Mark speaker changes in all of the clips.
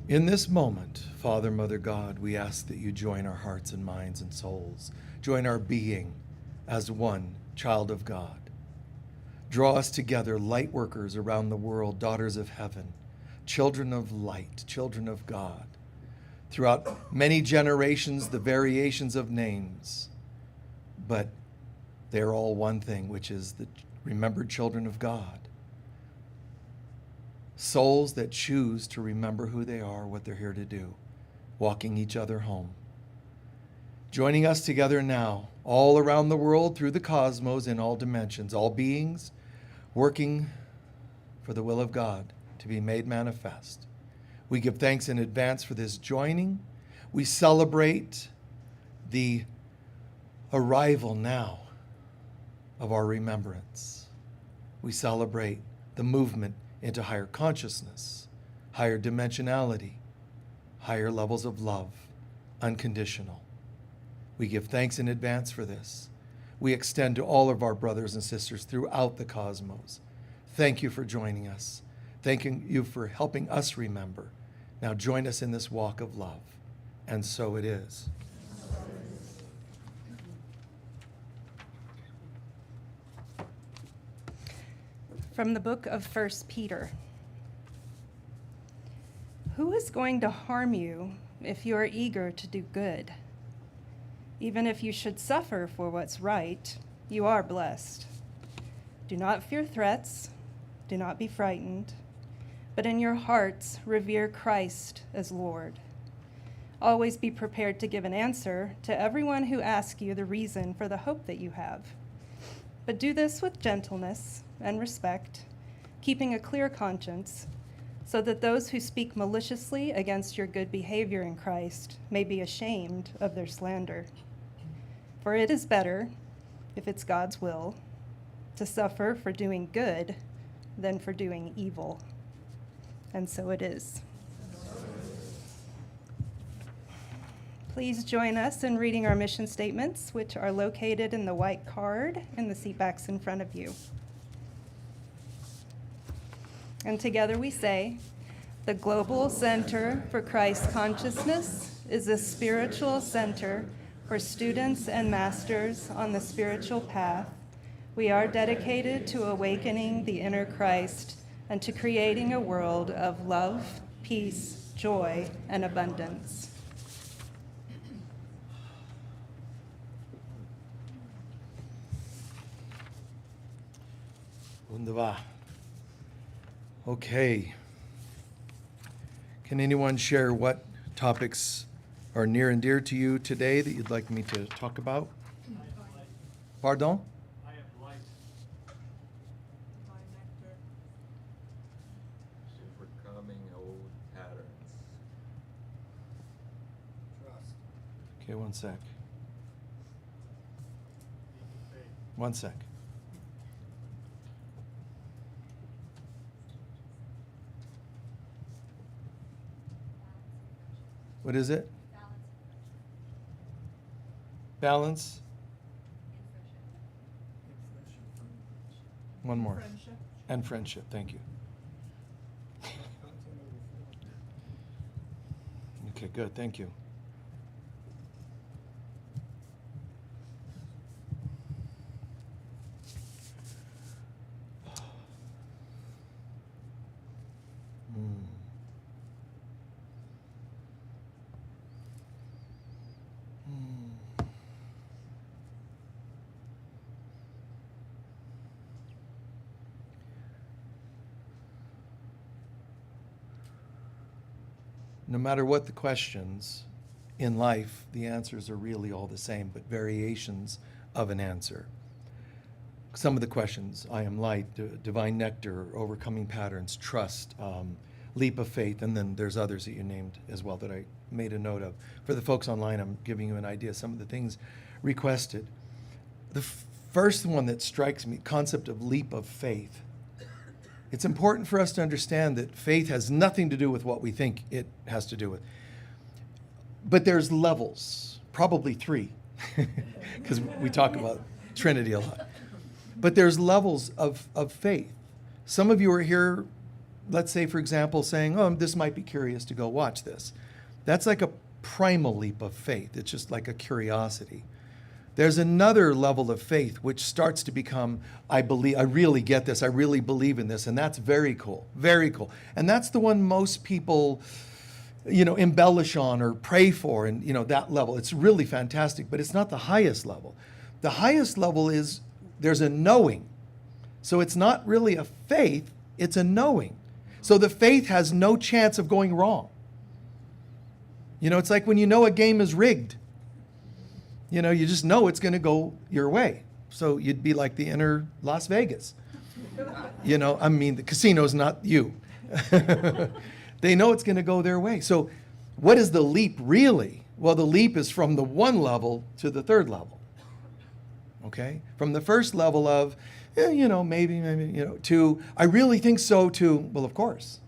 Speaker 1: In this moment, Father, Mother, God, we ask that you join our hearts and minds and souls, join our being as one child of God. Draw us together, light workers around the world, daughters of heaven, children of light, children of God. Throughout many generations, the variations of names, but they're all one thing, which is the remembered children of God. Souls that choose to remember who they are, what they're here to do, walking each other home. Joining us together now, all around the world, through the cosmos, in all dimensions, all beings working for the will of God to be made manifest. We give thanks in advance for this joining. We celebrate the arrival now of our remembrance. We celebrate the movement into higher consciousness, higher dimensionality, higher levels of love, unconditional. We give thanks in advance for this. We extend to all of our brothers and sisters throughout the cosmos. Thank you for joining us. Thank you for helping us remember. Now join us in this walk of love. And so it is.
Speaker 2: From the book of 1 Peter. Who is going to harm you if you are eager to do good? Even if you should suffer for what's right, you are blessed. Do not fear threats, do not be frightened, but in your hearts revere Christ as Lord. Always be prepared to give an answer to everyone who asks you the reason for the hope that you have. But do this with gentleness and respect, keeping a clear conscience, so that those who speak maliciously against your good behavior in Christ may be ashamed of their slander. For it is better, if it's God's will, to suffer for doing good than for doing evil. And so it is. Please join us in reading our mission statements, which are located in the white card in the seatbacks in front of you. And together we say, the Global Center for Christ Consciousness is a spiritual center for students and masters on the spiritual path. We are dedicated to awakening the inner Christ and to creating a world of love, peace, joy, and abundance.
Speaker 1: Wunderbar. Okay. Can anyone share what topics are near and dear to you today that you'd like me to talk about? Pardon?
Speaker 3: I have light.
Speaker 4: Overcoming old patterns.
Speaker 3: Trust.
Speaker 1: Okay, one sec. One sec. What is it? Balance. One more.
Speaker 3: Friendship.
Speaker 1: And friendship. Thank you. Okay, good. Thank you. No matter what the questions in life, the answers are really all the same, but variations of an answer. Some of the questions, I am light, divine nectar, overcoming patterns, trust, leap of faith, and then there's others that you named as well that I made a note of. For the folks online, I'm giving you an idea of some of the things requested. The first one that strikes me, concept of leap of faith. It's important for us to understand that faith has nothing to do with what we think it has to do with. But there's levels, probably 3, because we talk about Trinity a lot. But there's levels of faith. Some of you are here, let's say, for example, saying, oh, this might be curious to go watch this. That's like a primal leap of faith. It's just like a curiosity. There's another level of faith which starts to become, I believe, I really get this, I really believe in this, and that's very cool, very cool. And that's the one most people, embellish on or pray for, and, that level. It's really fantastic, but it's not the highest level. The highest level is there's a knowing. So it's not really a faith, it's a knowing. So the faith has no chance of going wrong. It's like when you know a game is rigged. You just know it's going to go your way. So you'd be like the inner Las Vegas. The casino's not you. They know it's going to go their way. So what is the leap really? Well, the leap is from the 1 level to the 3rd level. Okay? From the first level of, maybe, to, I really think so, to, well, of course.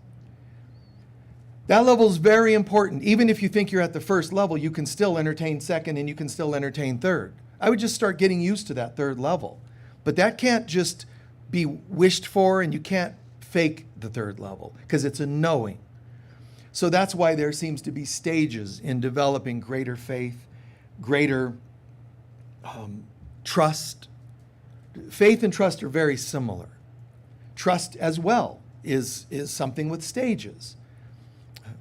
Speaker 1: That level is very important. Even if you think you're at the first level, you can still entertain second and you can still entertain third. I would just start getting used to that 3rd level. But that can't just be wished for, and you can't fake the 3rd level because it's a knowing. So that's why there seems to be stages in developing greater faith, greater trust. Faith and trust are very similar. Trust as well is something with stages.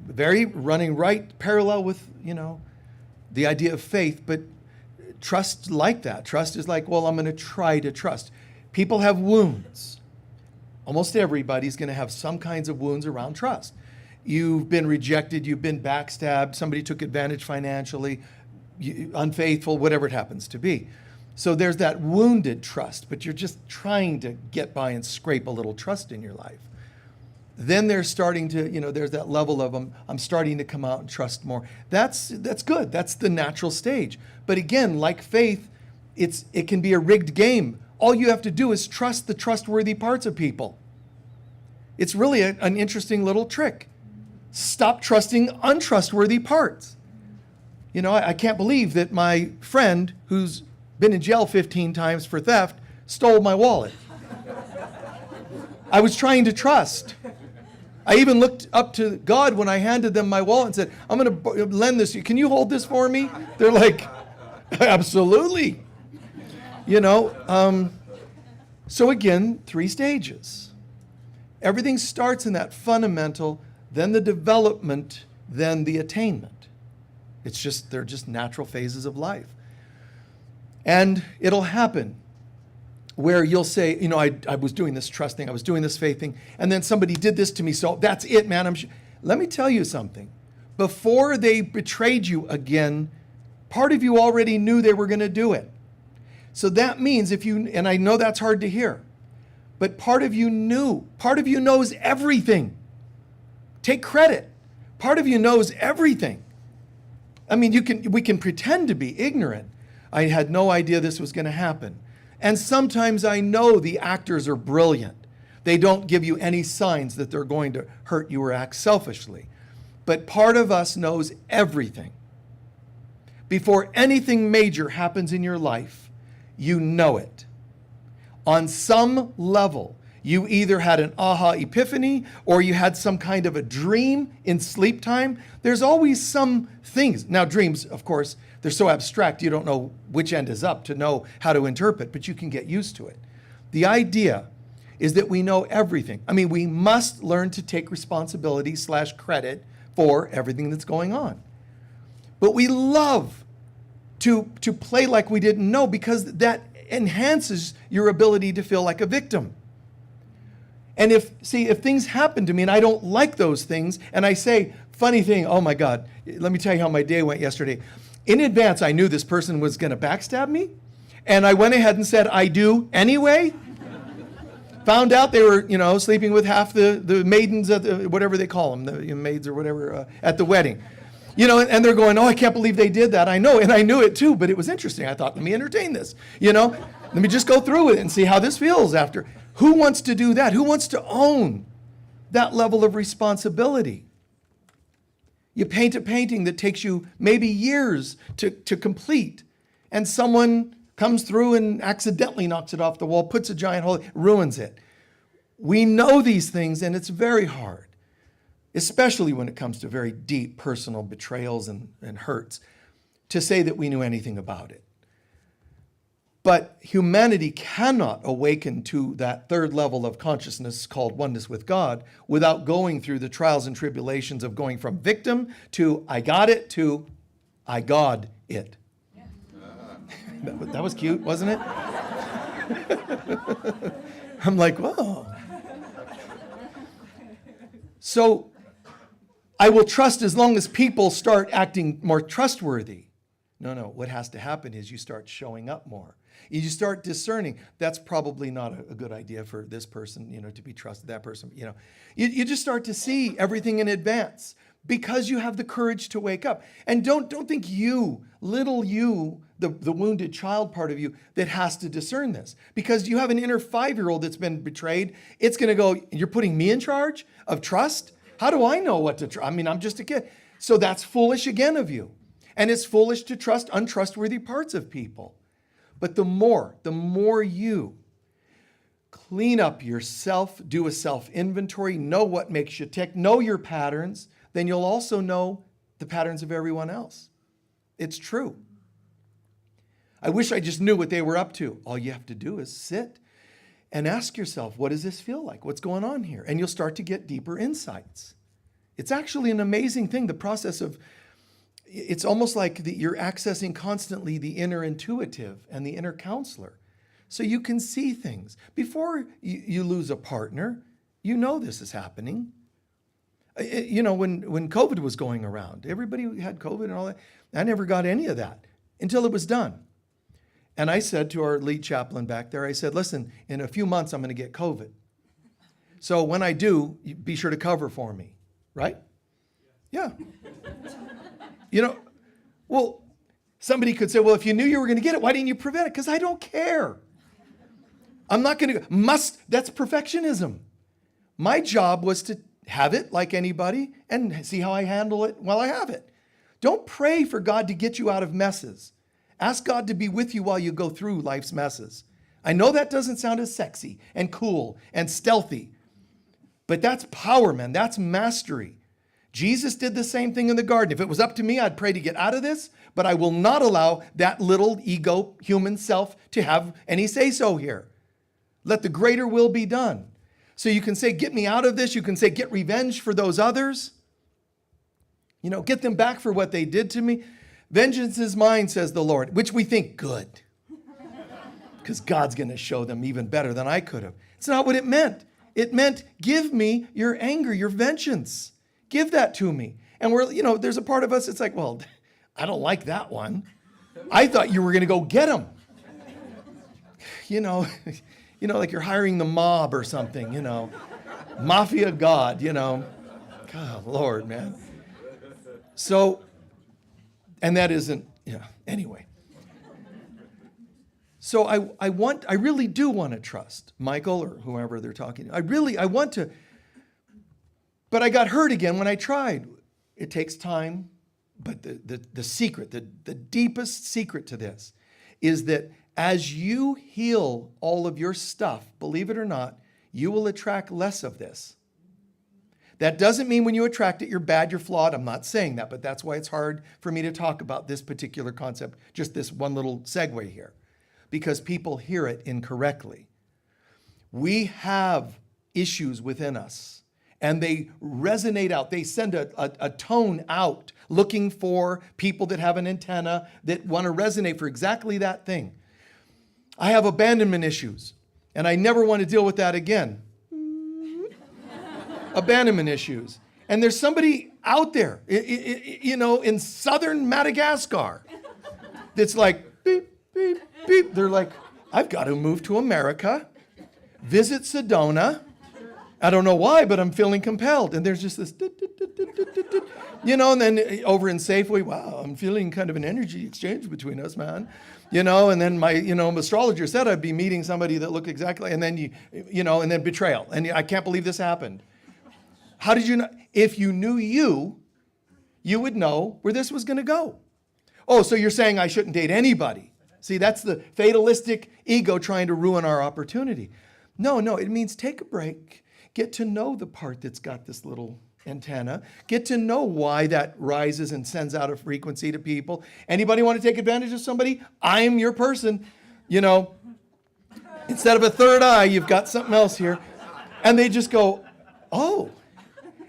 Speaker 1: Very running right parallel with, the idea of faith, but trust like that. Trust is like, well, I'm going to try to trust. People have wounds. Almost everybody's going to have some kinds of wounds around trust. You've been rejected, you've been backstabbed, somebody took advantage financially, unfaithful, whatever it happens to be. So there's that wounded trust, but you're just trying to get by and scrape a little trust in your life. Then they're starting to, there's that level of I'm starting to come out and trust more. That's good. That's the natural stage. But again, like faith, it can be a rigged game. All you have to do is trust the trustworthy parts of people. It's really an interesting little trick. Stop trusting untrustworthy parts. I can't believe that my friend who's been in jail 15 times for theft stole my wallet. I was trying to trust. I even looked up to God when I handed them my wallet and said, I'm going to lend this to you. Can you hold this for me? They're like, absolutely. So again, 3 stages. Everything starts in that fundamental, then the development, then the attainment. They're just natural phases of life. And it'll happen where you'll say, I was doing this trust thing, I was doing this faith thing, and then somebody did this to me, so that's it, man. Let me tell you something. Before they betrayed you again, part of you already knew they were going to do it. So that means and I know that's hard to hear, but part of you knew, part of you knows everything. Take credit. Part of you knows everything. I mean, we can pretend to be ignorant. I had no idea this was going to happen. And sometimes I know the actors are brilliant. They don't give you any signs that they're going to hurt you or act selfishly. But part of us knows everything. Before anything major happens in your life, you know it. On some level, you either had an aha epiphany or you had some kind of a dream in sleep time. There's always some things. Now, dreams, of course, they're so abstract, you don't know which end is up to know how to interpret, but you can get used to it. The idea is that we know everything. I mean, we must learn to take responsibility / credit for everything that's going on. But we love to play like we didn't know because that enhances your ability to feel like a victim. And if things happen to me and I don't like those things, and I say, funny thing, oh my God, let me tell you how my day went yesterday. In advance, I knew this person was going to backstab me, and I went ahead and said, I do anyway. Found out they were, sleeping with half the maidens at the, whatever they call them, the maids or whatever, at the wedding. And they're going, oh, I can't believe they did that. I know, and I knew it too, but it was interesting. I thought, let me entertain this, Let me just go through with it and see how this feels after. Who wants to do that? Who wants to own that level of responsibility? You paint a painting that takes you maybe years to complete, and someone comes through and accidentally knocks it off the wall, puts a giant hole, ruins it. We know these things, and it's very hard, especially when it comes to very deep personal betrayals and hurts, to say that we knew anything about it. But humanity cannot awaken to that third level of consciousness called oneness with God without going through the trials and tribulations of going from victim to I got it to I God it. Yeah. That was cute, wasn't it? I'm like, whoa. So I will trust as long as people start acting more trustworthy. No, what has to happen is you start showing up more. You start discerning, that's probably not a good idea for this person, to be trusted, that person, You just start to see everything in advance because you have the courage to wake up. And don't think you, little you, the wounded child part of you, that has to discern this. Because you have an inner 5-year-old that's been betrayed. It's going to go, you're putting me in charge of trust? How do I know what to trust? I mean, I'm just a kid. So that's foolish again of you. And it's foolish to trust untrustworthy parts of people. But the more you clean up yourself, do a self-inventory, know what makes you tick, know your patterns, then you'll also know the patterns of everyone else. It's true. I wish I just knew what they were up to. All you have to do is sit and ask yourself, what does this feel like? What's going on here? And you'll start to get deeper insights. It's actually an amazing thing, the process of it's almost like you're accessing constantly the inner intuitive and the inner counselor. So you can see things. Before you lose a partner, you know this is happening. When COVID was going around, everybody had COVID and all that. I never got any of that until it was done. And I said to our lead chaplain back there, I said, listen, in a few months, I'm going to get COVID. So when I do, be sure to cover for me, right? Yeah. Well, somebody could say, well, if you knew you were going to get it, why didn't you prevent it? Because I don't care. I'm not going to, that's perfectionism. My job was to have it like anybody and see how I handle it while I have it. Don't pray for God to get you out of messes. Ask God to be with you while you go through life's messes. I know that doesn't sound as sexy and cool and stealthy, but that's power, man. That's mastery. Jesus did the same thing in the garden. If it was up to me, I'd pray to get out of this, but I will not allow that little ego, human self, to have any say-so here. Let the greater will be done. So you can say, get me out of this. You can say, get revenge for those others. Get them back for what they did to me. Vengeance is mine, says the Lord, which we think good. Because God's going to show them even better than I could have. It's not what it meant. It meant, give me your anger, your vengeance. Give that to me. And there's a part of us, it's like, well, I don't like that one. I thought you were going to go get him. Like you're hiring the mob or something, Mafia God, God, Lord, man. So, and that isn't, anyway. So I really do want to trust Michael or whoever they're talking to. I want to. But I got hurt again when I tried. It takes time, but the secret, the deepest secret to this is that as you heal all of your stuff, believe it or not, you will attract less of this. That doesn't mean when you attract it, you're bad, you're flawed. I'm not saying that, but that's why it's hard for me to talk about this particular concept, just this one little segue here, because people hear it incorrectly. We have issues within us. And they resonate out. They send a tone out looking for people that have an antenna that want to resonate for exactly that thing. I have abandonment issues, and I never want to deal with that again. Abandonment issues. And there's somebody out there, in southern Madagascar that's like, beep, beep, beep. They're like, I've got to move to America, visit Sedona. I don't know why, but I'm feeling compelled. And there's just this, and then over in Safeway, wow, I'm feeling kind of an energy exchange between us, man. And then my, astrologer said I'd be meeting somebody that looked exactly, and then and then betrayal. And I can't believe this happened. How did you know? If you knew you you would know where this was going to go. Oh, so you're saying I shouldn't date anybody. See, that's the fatalistic ego trying to ruin our opportunity. No, it means take a break. Get to know the part that's got this little antenna. Get to know why that rises and sends out a frequency to people. Anybody want to take advantage of somebody? I'm your person. Instead of a third eye, you've got something else here. And they just go, oh.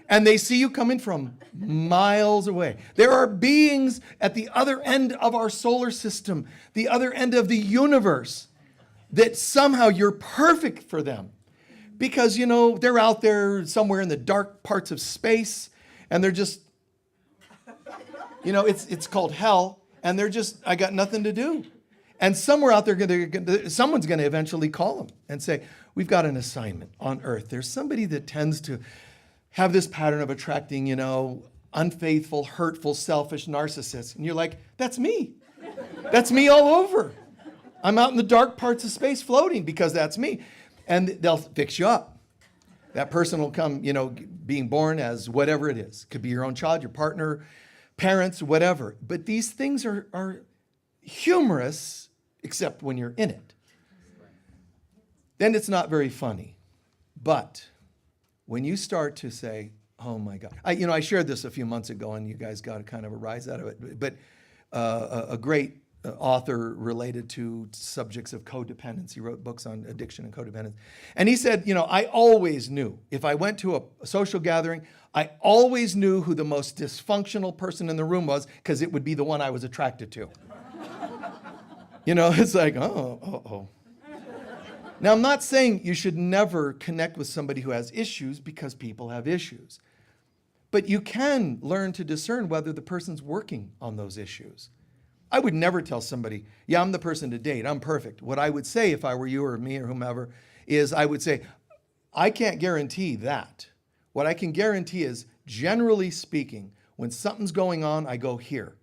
Speaker 1: And they see you coming from miles away. There are beings at the other end of our solar system, the other end of the universe, that somehow you're perfect for them. Because, they're out there somewhere in the dark parts of space, and they're just, it's called hell, and they're just, I got nothing to do. And somewhere out there, someone's going to eventually call them and say, we've got an assignment on Earth. There's somebody that tends to have this pattern of attracting, unfaithful, hurtful, selfish narcissists. And you're like, that's me. That's me all over. I'm out in the dark parts of space floating because that's me. And they'll fix you up. That person will come, being born as whatever it is. Could be your own child, your partner, parents, whatever. But these things are humorous, except when you're in it. Then it's not very funny. But when you start to say, oh my God. I shared this a few months ago, and you guys got kind of a rise out of it. But a great author related to subjects of codependence. He wrote books on addiction and codependence. And he said, I always knew, if I went to a social gathering, I always knew who the most dysfunctional person in the room was, because it would be the one I was attracted to. It's like, oh. Now, I'm not saying you should never connect with somebody who has issues, because people have issues. But you can learn to discern whether the person's working on those issues. I would never tell somebody, yeah, I'm the person to date. I'm perfect. What I would say if I were you or me or whomever is I would say, I can't guarantee that. What I can guarantee is, generally speaking, when something's going on, I go here.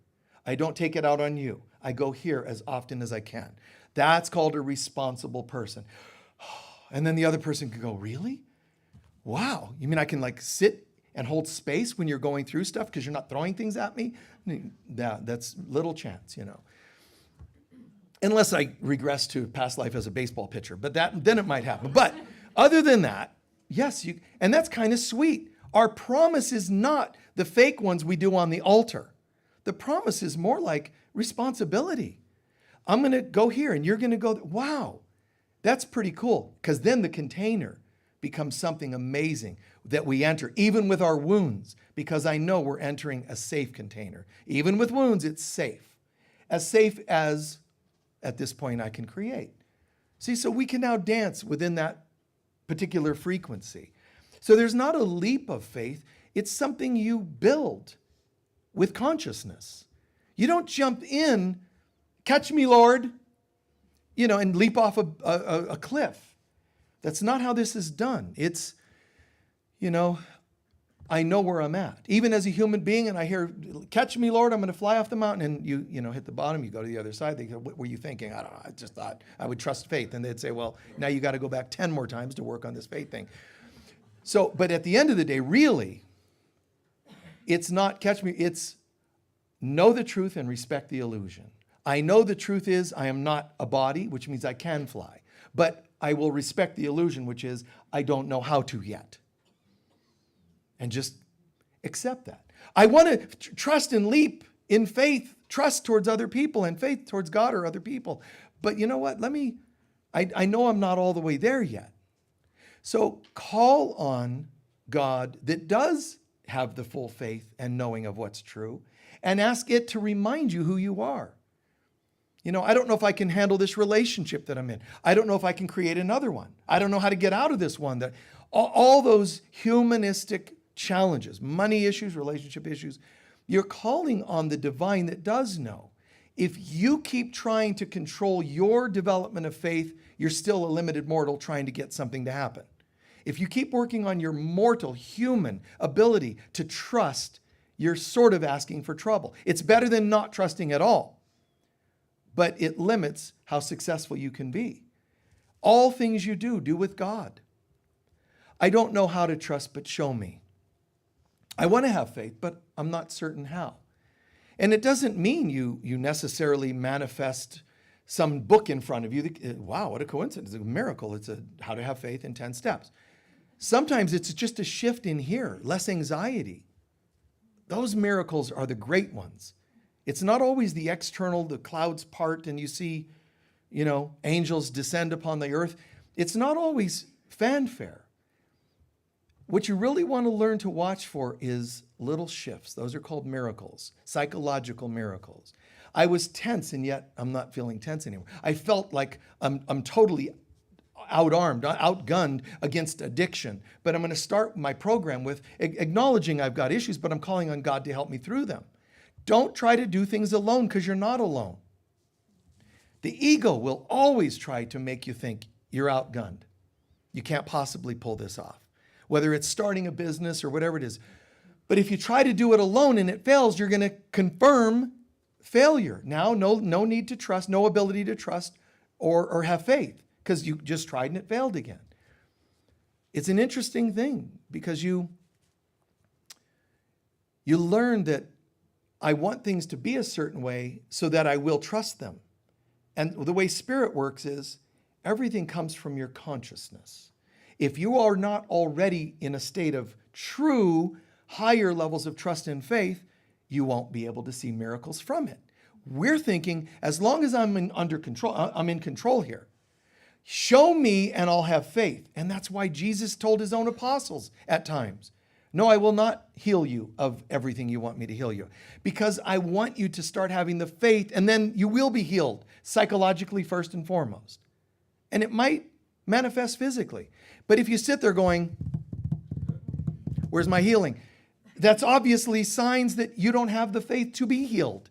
Speaker 1: I don't take it out on you. I go here as often as I can. That's called a responsible person. And then the other person could go, really? Wow. You mean I can sit and hold space when you're going through stuff because you're not throwing things at me? That's little chance, Unless I regress to past life as a baseball pitcher, but then it might happen. But other than that, yes, and that's kind of sweet. Our promise is not the fake ones we do on the altar. The promise is more like responsibility. I'm going to go here and you're going to go. Wow, that's pretty cool, because then the container becomes something amazing that we enter, even with our wounds, because I know we're entering a safe container. Even with wounds, it's safe. As safe as, at this point, I can create. See, so we can now dance within that particular frequency. So there's not a leap of faith. It's something you build with consciousness. You don't jump in, catch me, Lord, and leap off a cliff. That's not how this is done. It's, I know where I'm at. Even as a human being, and I hear, catch me, Lord, I'm going to fly off the mountain, and you hit the bottom, you go to the other side. They go, what were you thinking? I don't know. I just thought I would trust faith. And they'd say, well, now you got to go back 10 more times to work on this faith thing. So, but at the end of the day, really, it's not catch me, it's know the truth and respect the illusion. I know the truth is I am not a body, which means I can fly. But I will respect the illusion, which is I don't know how to yet. And just accept that. I want to trust and leap in faith, trust towards other people and faith towards God or other people. But you know what? I know I'm not all the way there yet. So call on God that does have the full faith and knowing of what's true, and ask it to remind you who you are. I don't know if I can handle this relationship that I'm in. I don't know if I can create another one. I don't know how to get out of this one. All those humanistic challenges, money issues, relationship issues, you're calling on the divine that does know. If you keep trying to control your development of faith, you're still a limited mortal trying to get something to happen. If you keep working on your mortal human ability to trust, you're sort of asking for trouble. It's better than not trusting at all, but it limits how successful you can be. All things you do with God. I don't know how to trust, but show me. I want to have faith, but I'm not certain how. And it doesn't mean you necessarily manifest some book in front of you. Wow, what a coincidence. It's a miracle. It's how to have faith in 10 steps. Sometimes it's just a shift in here, less anxiety. Those miracles are the great ones. It's not always the external, the clouds part and you see, angels descend upon the earth. It's not always fanfare. What you really want to learn to watch for is little shifts. Those are called miracles, psychological miracles. I was tense, and yet I'm not feeling tense anymore. I felt like I'm totally outarmed, outgunned against addiction. But I'm going to start my program with acknowledging I've got issues, but I'm calling on God to help me through them. Don't try to do things alone because you're not alone. The ego will always try to make you think you're outgunned. You can't possibly pull this off, whether it's starting a business or whatever it is. But if you try to do it alone and it fails, you're going to confirm failure. Now, no need to trust, no ability to trust or have faith because you just tried and it failed again. It's an interesting thing because you learn that I want things to be a certain way so that I will trust them. And the way Spirit works is everything comes from your consciousness. If you are not already in a state of true higher levels of trust and faith, you won't be able to see miracles from it. We're thinking, as long as I'm under control, I'm in control here. Show me and I'll have faith. And that's why Jesus told his own apostles at times, no, I will not heal you of everything you want me to heal you, because I want you to start having the faith, and then you will be healed psychologically first and foremost. And it might manifest physically. But if you sit there going, where's my healing? That's obviously signs that you don't have the faith to be healed.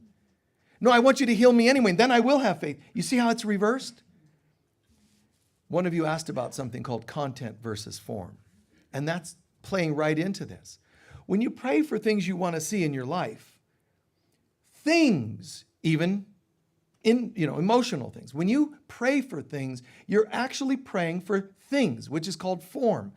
Speaker 1: No, I want you to heal me anyway, and then I will have faith. You see how it's reversed? One of you asked about something called content versus form. And that's playing right into this. When you pray for things you want to see in your life, things, even in emotional things, when you pray for things, you're actually praying for things, which is called form,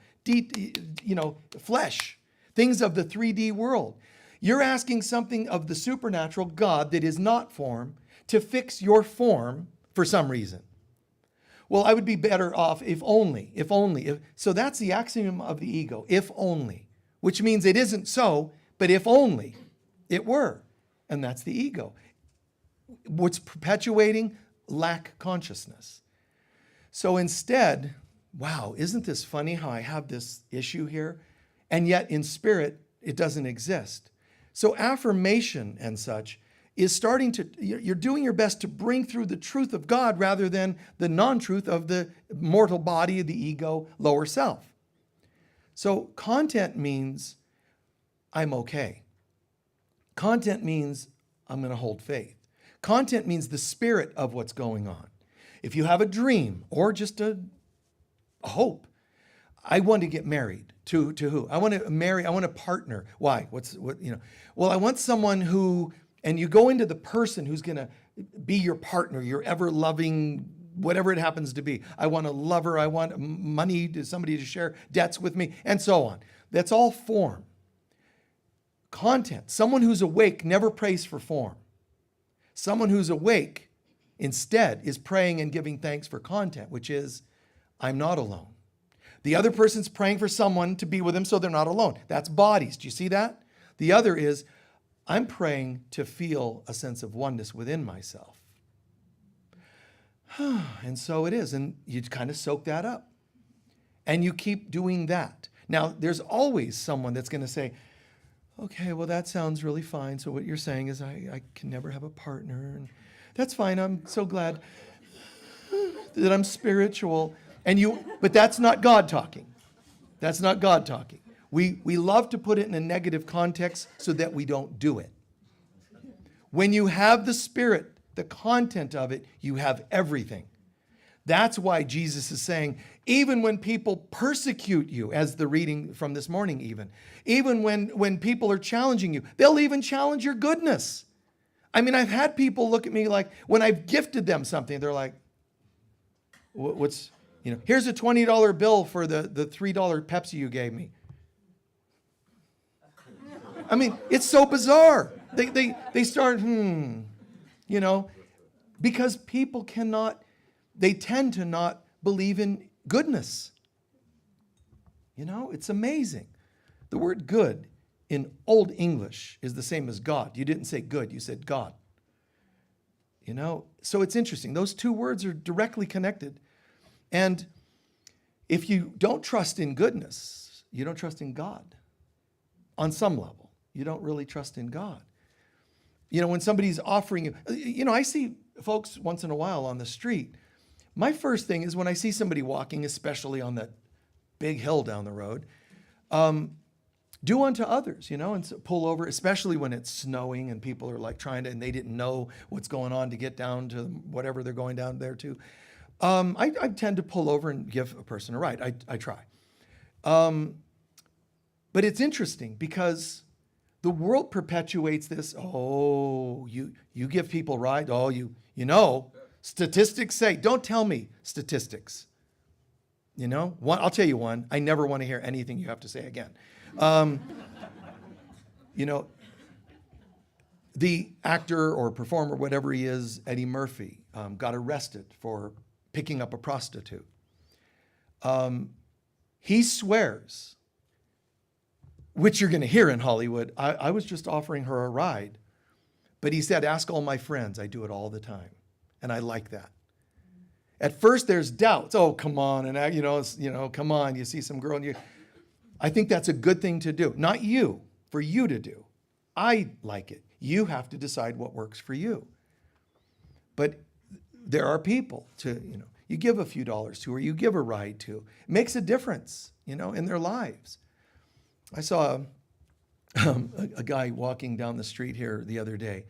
Speaker 1: flesh, things of the 3D world. You're asking something of the supernatural God that is not form to fix your form for some reason. Well, I would be better off if only. So that's the axiom of the ego, if only, which means it isn't so, but if only it were. And that's the ego. What's perpetuating? Lack consciousness. So instead, wow, isn't this funny how I have this issue here? And yet in spirit, it doesn't exist. So affirmation and such is you're doing your best to bring through the truth of God rather than the non-truth of the mortal body, the ego, lower self. So content means I'm okay. Content means I'm going to hold faith. Content means the spirit of what's going on. If you have a dream or just a hope, I want to get married. To who? I want a partner. Why? Well, I want someone who, and you go into the person who's going to be your partner, your ever-loving, whatever it happens to be. I want a lover. I want money, somebody to share debts with me, and so on. That's all form. Content. Someone who's awake never prays for form. Someone who's awake instead is praying and giving thanks for content, which is, I'm not alone. The other person's praying for someone to be with them so they're not alone. That's bodies. Do you see that? The other is, I'm praying to feel a sense of oneness within myself. And so it is. And you kind of soak that up. And you keep doing that. Now, there's always someone that's going to say, okay, well, that sounds really fine. So what you're saying is I can never have a partner. And that's fine. I'm so glad that I'm spiritual. But that's not God talking. That's not God talking. We love to put it in a negative context so that we don't do it. When you have the Spirit, the content of it, you have everything. That's why Jesus is saying, even when people persecute you, as the reading from this morning even when people are challenging you, they'll even challenge your goodness. I mean, I've had people look at me like, when I've gifted them something, they're like, here's a $20 bill for the $3 Pepsi you gave me. I mean, it's so bizarre. They start, because people they tend to not believe in goodness. It's amazing. The word good in Old English is the same as God. You didn't say good, you said God. So it's interesting. Those two words are directly connected. And if you don't trust in goodness, you don't trust in God. On some level, you don't really trust in God. When somebody's offering you, I see folks once in a while on the street. My first thing is when I see somebody walking, especially on that big hill down the road, do unto others, and so pull over, especially when it's snowing and people are like and they didn't know what's going on to get down to whatever they're going down there to. I tend to pull over and give a person a ride. I try. But it's interesting because the world perpetuates this. Oh, you give people rides. Oh, statistics say, don't tell me statistics. I'll tell you one. I never want to hear anything you have to say again. The actor or performer, whatever he is, Eddie Murphy, got arrested for picking up a prostitute. He swears, which you're going to hear in Hollywood, I was just offering her a ride. But he said, ask all my friends. I do it all the time. And I like that. At first, there's doubts. Oh, come on. And, come on. You see some girl. I think that's a good thing to do. Not you, for you to do. I like it. You have to decide what works for you. But there are people you give a few dollars to or you give a ride to. It makes a difference, in their lives. I saw a guy walking down the street here the other day,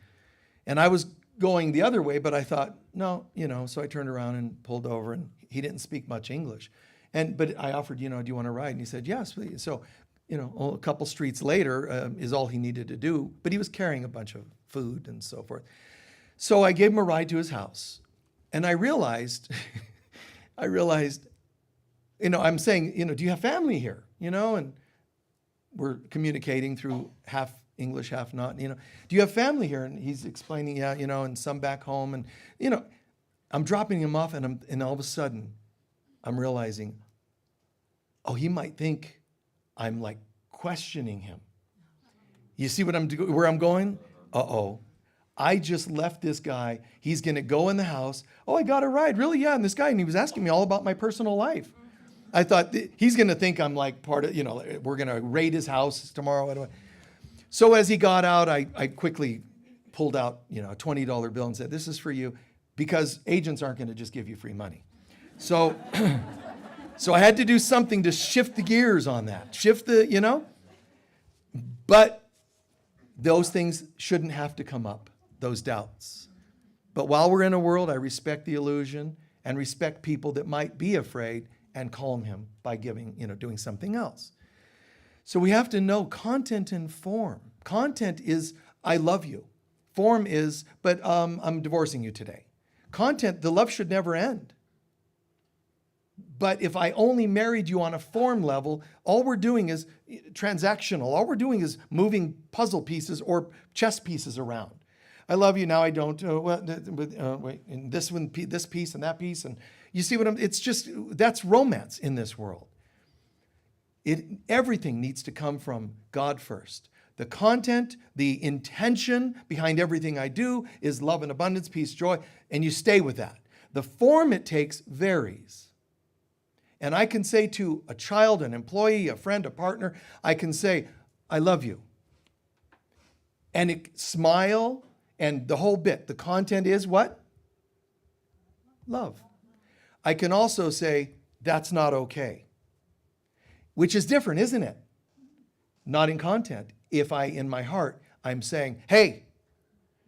Speaker 1: and I was going the other way, but I thought, no, so I turned around and pulled over, and he didn't speak much English. But I offered, do you want to ride? And he said, yes, please. So, a couple streets later is all he needed to do, but he was carrying a bunch of food and so forth. So I gave him a ride to his house, and I realized, I'm saying, do you have family here? And we're communicating through half English, half not, do you have family here? And he's explaining, yeah, and some back home. And, I'm dropping him off, and all of a sudden I'm realizing, he might think I'm like questioning him. You see where I'm going? Uh-oh. I just left this guy. He's going to go in the house. Oh, I got a ride. Really? Yeah. And this guy, and he was asking me all about my personal life. I thought he's going to think I'm like part of, we're going to raid his house tomorrow. So as he got out, I quickly pulled out, a $20 bill and said, this is for you, because agents aren't going to just give you free money. So, so I had to do something to shift the gears on that, but those things shouldn't have to come up, those doubts. But while we're in a world, I respect the illusion and respect people that might be afraid and calm him by doing something else. So we have to know content and form. Content is, I love you. Form is, but I'm divorcing you today. Content, the love should never end. But if I only married you on a form level, all we're doing is transactional. All we're doing is moving puzzle pieces or chess pieces around. I love you, now I don't. Wait, and this one, this piece and that piece. And you see what it's just, that's romance in this world. Everything needs to come from God first. The content, the intention behind everything I do is love and abundance, peace, joy, and you stay with that. The form it takes varies. And I can say to a child, an employee, a friend, a partner, I can say, I love you. And smile and the whole bit. The content is what? Love. I can also say, that's not okay. Which is different, isn't it? Not in content. If in my heart, I'm saying, hey,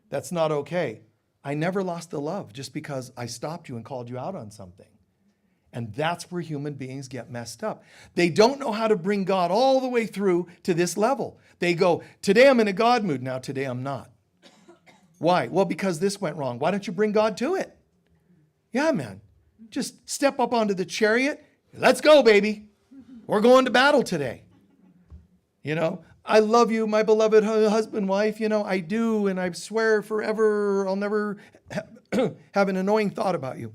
Speaker 1: that's not okay. I never lost the love just because I stopped you and called you out on something. And that's where human beings get messed up. They don't know how to bring God all the way through to this level. They go, today I'm in a God mood. Now today I'm not. Why? Well, because this went wrong. Why don't you bring God to it? Yeah, man. Just step up onto the chariot. Let's go, baby. We're going to battle today. I love you, my beloved husband, wife, I do, and I swear forever I'll never have an annoying thought about you.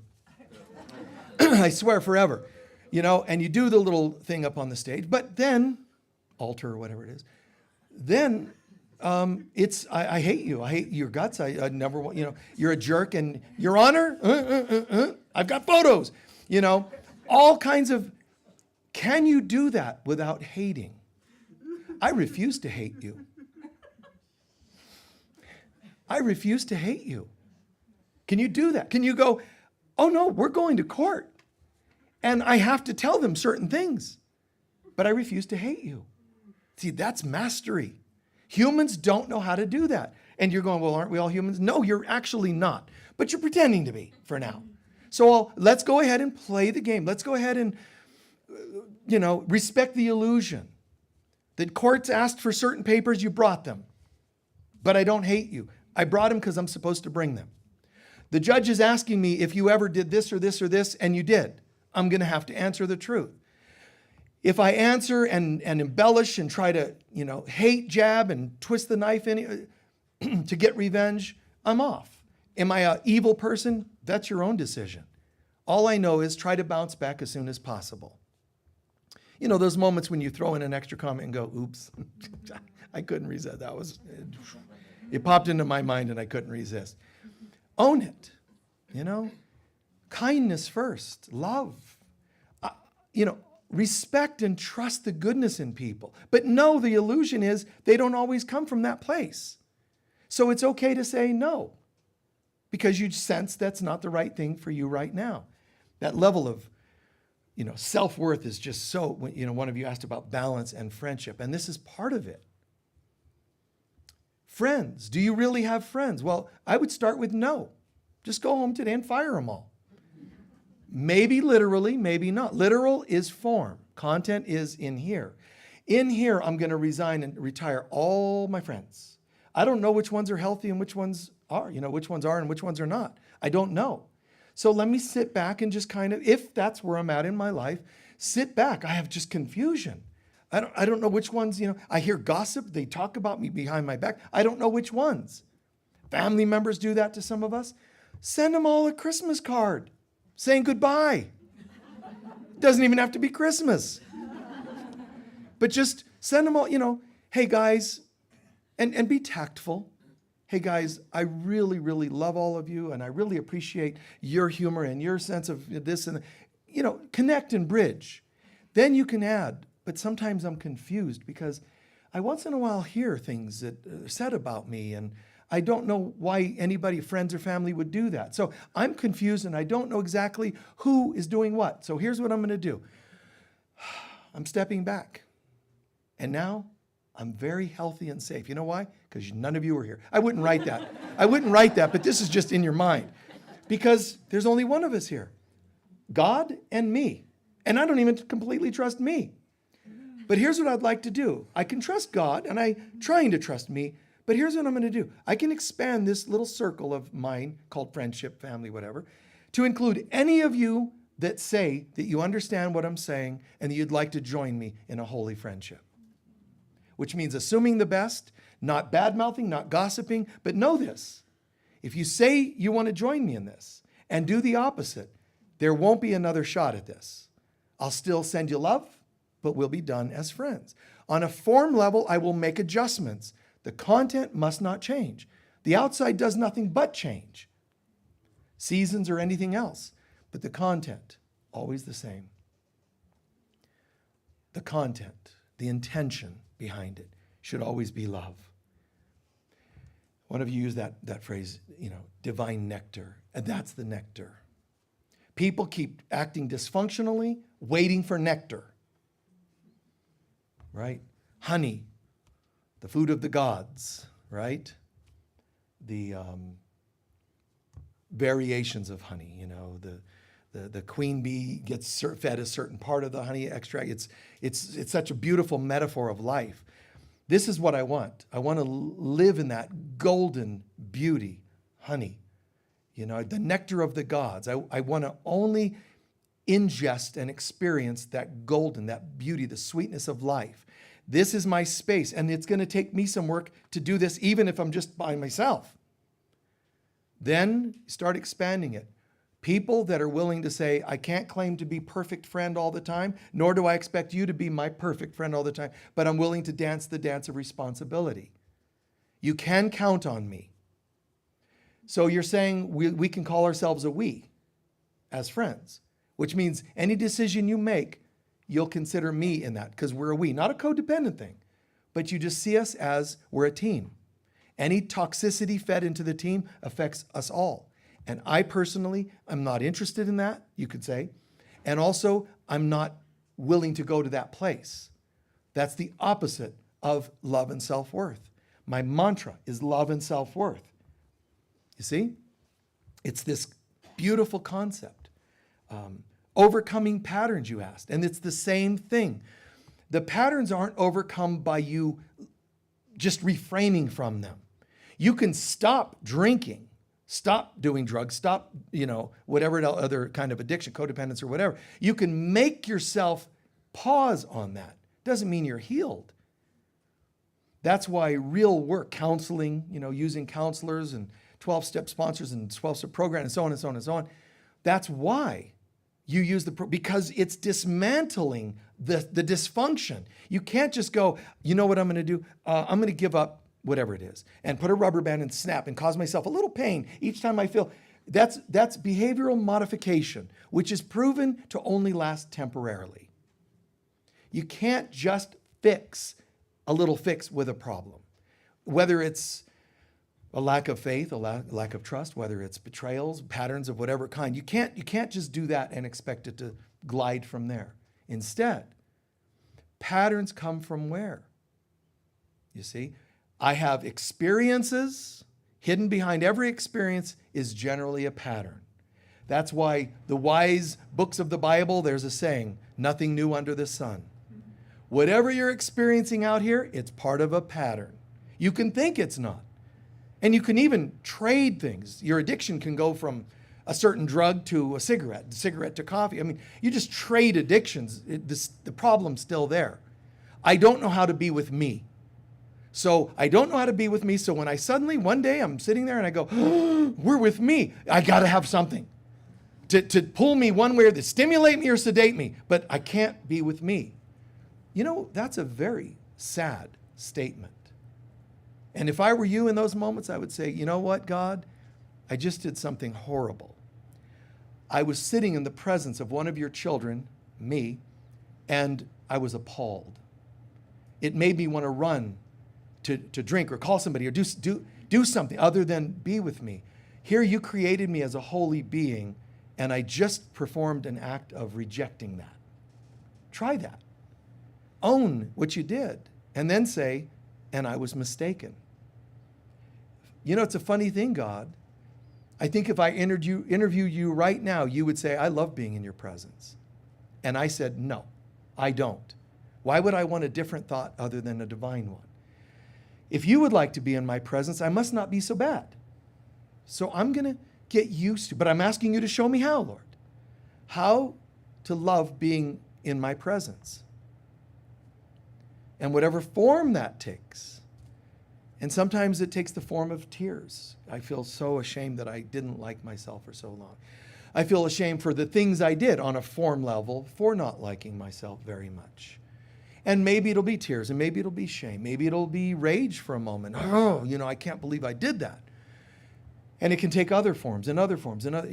Speaker 1: I swear forever, and you do the little thing up on the stage, but then, altar or whatever it is, then I hate you. I hate your guts. I never want, you're a jerk, and Your Honor, I've got photos, all kinds of, can you do that without hating? I refuse to hate you. I refuse to hate you. Can you do that? Can you go, oh no, we're going to court, and I have to tell them certain things, but I refuse to hate you. See, that's mastery. Humans don't know how to do that. And you're going, well, aren't we all humans? No, you're actually not, but you're pretending to be for now. So let's go ahead and play the game. Let's go ahead and, respect the illusion. The courts asked for certain papers, you brought them. But I don't hate you. I brought them because I'm supposed to bring them. The judge is asking me if you ever did this or this or this, and you did. I'm going to have to answer the truth. If I answer and embellish and try to, hate, jab, and twist the knife in to get revenge, I'm off. Am I an evil person? That's your own decision. All I know is try to bounce back as soon as possible. Those moments when you throw in an extra comment and go, oops, I couldn't resist. It popped into my mind and I couldn't resist. Own it, kindness first, love, respect and trust the goodness in people. But no, the illusion is they don't always come from that place. So it's okay to say no, because you sense that's not the right thing for you right now. That level of self-worth is just so, one of you asked about balance and friendship, and this is part of it. Friends, do you really have friends? Well, I would start with no. Just go home today and fire them all. Maybe literally, maybe not. Literal is form. Content is in here. In here, I'm going to resign and retire all my friends. I don't know which ones are healthy and which ones are, which ones are and which ones are not. I don't know. So let me sit back and just kind of, if that's where I'm at in my life, sit back. I have just confusion. I don't know which ones, I hear gossip. They talk about me behind my back. I don't know which ones. Family members do that to some of us. Send them all a Christmas card saying goodbye. Doesn't even have to be Christmas. But just send them all, hey guys, and be tactful. Hey guys, I really, really love all of you, and I really appreciate your humor and your sense of this and, connect and bridge. Then you can add, but sometimes I'm confused because I once in a while hear things that are said about me, and I don't know why anybody, friends or family, would do that. So I'm confused and I don't know exactly who is doing what. So here's what I'm going to do. I'm stepping back. And now I'm very healthy and safe. You know why? Because none of you are here. I wouldn't write that. But this is just in your mind. Because there's only one of us here. God and me. And I don't even completely trust me. But here's what I'd like to do. I can trust God, and I'm trying to trust me. But here's what I'm going to do. I can expand this little circle of mine called friendship, family, whatever, to include any of you that say that you understand what I'm saying and that you'd like to join me in a holy friendship. Which means assuming the best, not bad-mouthing, not gossiping, but know this. If you say you want to join me in this and do the opposite, there won't be another shot at this. I'll still send you love, but we'll be done as friends. On a form level, I will make adjustments. The content must not change. The outside does nothing but change. Seasons or anything else, but the content, always the same. The content, the intention behind it should always be love. One of you used that phrase, divine nectar, and that's the nectar. People keep acting dysfunctionally, waiting for nectar, right? Honey, the food of the gods, right? The variations of honey, the queen bee gets fed a certain part of the honey extract. It's such a beautiful metaphor of life. This is what I want. I want to live in that golden beauty, honey, the nectar of the gods. I want to only ingest and experience that golden, that beauty, the sweetness of life. This is my space, and it's going to take me some work to do this, even if I'm just by myself. Then start expanding it. People that are willing to say, I can't claim to be perfect friend all the time, nor do I expect you to be my perfect friend all the time, but I'm willing to dance the dance of responsibility. You can count on me. So you're saying we can call ourselves a we as friends, which means any decision you make, you'll consider me in that because we're a we, not a codependent thing, but you just see us as we're a team. Any toxicity fed into the team affects us all. And I personally, I'm not interested in that, you could say. And also, I'm not willing to go to that place. That's the opposite of love and self-worth. My mantra is love and self-worth. You see? It's this beautiful concept. Overcoming patterns, you asked. And it's the same thing. The patterns aren't overcome by you just refraining from them. You can stop drinking, stop doing drugs, stop, whatever other kind of addiction, codependence or whatever. You can make yourself pause on that. Doesn't mean you're healed. That's why real work, counseling, using counselors and 12-step sponsors and 12-step program and so on and so on and so on. That's why you use because it's dismantling the dysfunction. You can't just go, you know what I'm going to do? I'm going to give up whatever it is and put a rubber band and snap and cause myself a little pain each time I feel. That's behavioral modification, which is proven to only last temporarily. You can't just fix a little fix with a problem, whether it's a lack of faith, a lack of trust, whether it's betrayals, patterns of whatever kind. You can't just do that and expect it to glide from there. Instead, patterns come from where? You see, I have experiences. Hidden behind every experience is generally a pattern. That's why the wise books of the Bible, there's a saying, nothing new under the sun. Whatever you're experiencing out here, it's part of a pattern. You can think it's not. And you can even trade things. Your addiction can go from a certain drug to a cigarette to coffee. I mean, you just trade addictions. The problem's still there. I don't know how to be with me. So I don't know how to be with me. So when I suddenly, one day I'm sitting there and I go, oh, we're with me. I got to have something to pull me one way or to stimulate me or sedate me. But I can't be with me. That's a very sad statement. And if I were you in those moments, I would say, you know what, God? I just did something horrible. I was sitting in the presence of one of your children, me, and I was appalled. It made me want to run to drink or call somebody or do something other than be with me. Here you created me as a holy being, and I just performed an act of rejecting that. Try that. Own what you did, and then say, and I was mistaken. It's a funny thing, God. I think if I interview you right now, you would say, I love being in your presence. And I said, no, I don't. Why would I want a different thought other than a divine one? If you would like to be in my presence, I must not be so bad. So I'm going to get used to, but I'm asking you to show me how, Lord. How to love being in my presence. And whatever form that takes. And sometimes it takes the form of tears. I feel so ashamed that I didn't like myself for so long. I feel ashamed for the things I did on a form level for not liking myself very much. And maybe it'll be tears, and maybe it'll be shame. Maybe it'll be rage for a moment. Oh, I can't believe I did that. And it can take other forms and other forms and other,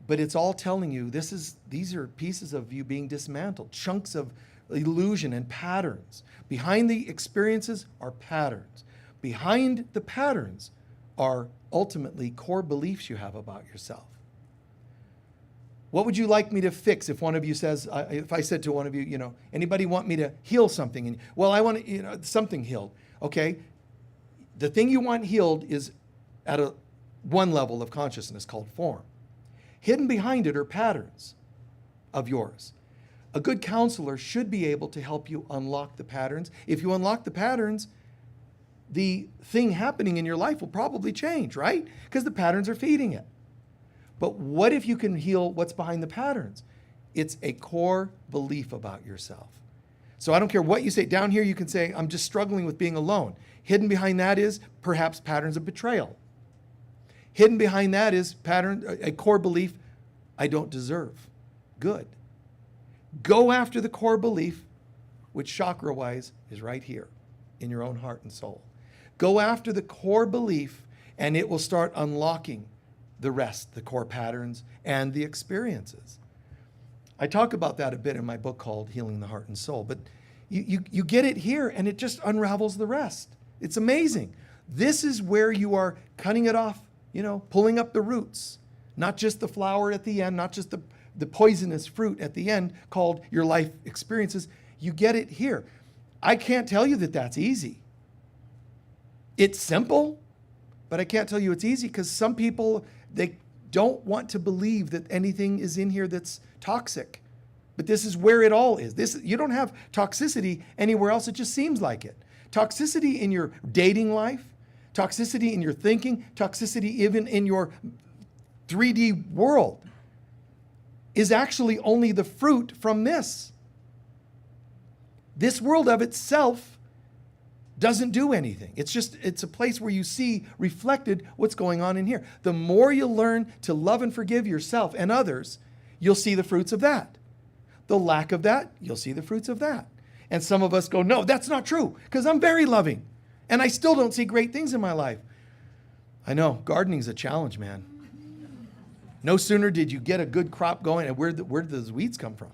Speaker 1: but it's all telling you these are pieces of you being dismantled, chunks of illusion and patterns. Behind the experiences are patterns. Behind the patterns are ultimately core beliefs you have about yourself. What would you like me to fix if one of you says, if I said to one of you, anybody want me to heal something? And, well, I want something healed. Okay, the thing you want healed is at one level of consciousness called form. Hidden behind it are patterns of yours. A good counselor should be able to help you unlock the patterns. If you unlock the patterns, the thing happening in your life will probably change, right? Because the patterns are feeding it. But what if you can heal what's behind the patterns? It's a core belief about yourself. So I don't care what you say. Down here you can say, I'm just struggling with being alone. Hidden behind that is perhaps patterns of betrayal. Hidden behind that is a core belief, I don't deserve good. Go after the core belief, which chakra-wise is right here in your own heart and soul. Go after the core belief, and it will start unlocking the rest, the core patterns and the experiences. I talk about that a bit in my book called Healing the Heart and Soul, but you get it here, and it just unravels the rest. It's amazing. This is where you are cutting it off, pulling up the roots, not just the flower at the end, not just the poisonous fruit at the end called your life experiences. You get it here. I can't tell you that that's easy. It's simple, but I can't tell you it's easy because some people, they don't want to believe that anything is in here that's toxic. But this is where it all is. You don't have toxicity anywhere else. It just seems like it. Toxicity in your dating life, toxicity in your thinking, toxicity even in your 3D world is actually only the fruit from this. This world of itself doesn't do anything. It's a place where you see reflected what's going on in here. The more you learn to love and forgive yourself and others, you'll see the fruits of that. The lack of that, you'll see the fruits of that. And some of us go, no, that's not true, because I'm very loving, and I still don't see great things in my life. I know, gardening's a challenge, man. No sooner did you get a good crop going, and where did those weeds come from?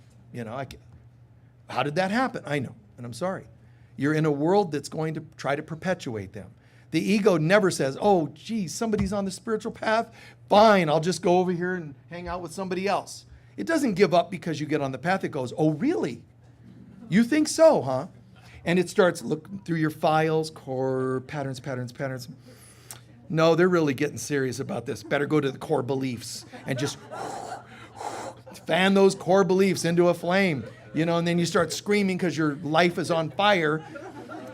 Speaker 1: How did that happen? I know, and I'm sorry. You're in a world that's going to try to perpetuate them. The ego never says, oh, geez, somebody's on the spiritual path. Fine, I'll just go over here and hang out with somebody else. It doesn't give up because you get on the path. It goes, oh, really? You think so, huh? And it starts looking through your files, core patterns. No, they're really getting serious about this. Better go to the core beliefs and just fan those core beliefs into a flame. And then you start screaming because your life is on fire.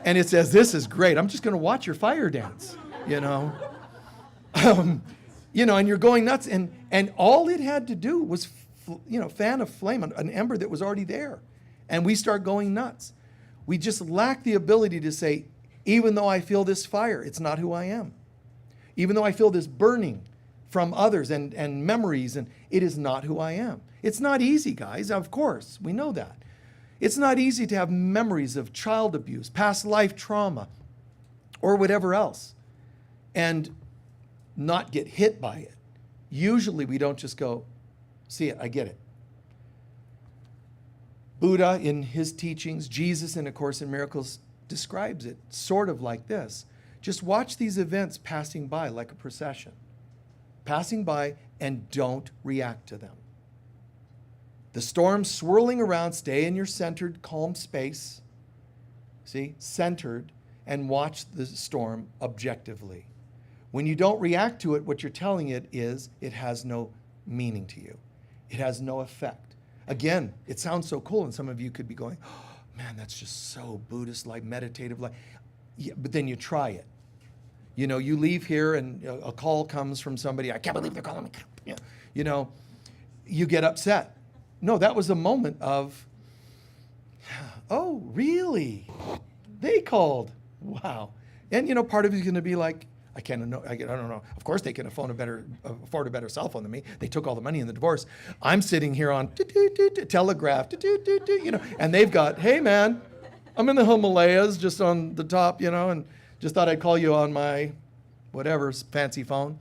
Speaker 1: And it says, this is great. I'm just going to watch your fire dance, and you're going nuts. And all it had to do was, fan a flame, an ember that was already there. And we start going nuts. We just lack the ability to say, even though I feel this fire, it's not who I am. Even though I feel this burning from others and memories, and it is not who I am. It's not easy, guys, of course, we know that. It's not easy to have memories of child abuse, past life trauma, or whatever else, and not get hit by it. Usually we don't just go, see it, I get it. Buddha in his teachings, Jesus in A Course in Miracles describes it sort of like this. Just watch these events passing by like a procession. Passing by and don't react to them. The storm swirling around, stay in your centered, calm space. See, centered, and watch the storm objectively. When you don't react to it, what you're telling it is it has no meaning to you. It has no effect. Again, it sounds so cool, and some of you could be going, oh, man, that's just so Buddhist-like, meditative-like. Yeah, but then you try it. You leave here and a call comes from somebody, I can't believe they're calling me. You get upset. No, that was a moment of, oh, really? They called. Wow. And, part of you is going to be like, I don't know. Of course, they can afford a better cell phone than me. They took all the money in the divorce. I'm sitting here on telegraph, and they've got, hey, man, I'm in the Himalayas, just on the top, and just thought I'd call you on my whatever fancy phone.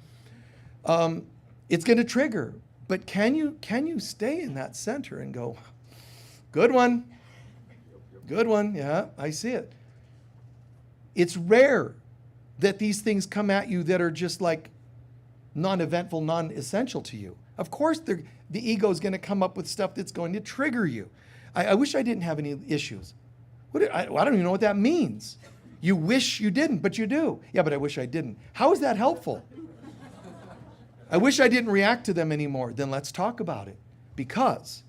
Speaker 1: It's going to trigger, but can you stay in that center and go, good one, yeah, I see it. It's rare that these things come at you that are just like non-eventful, non-essential to you. Of course, the ego is going to come up with stuff that's going to trigger you. I wish I didn't have any issues. I don't even know what that means. You wish you didn't, but you do. Yeah, but I wish I didn't. How is that helpful? I wish I didn't react to them anymore. Then let's talk about it. Because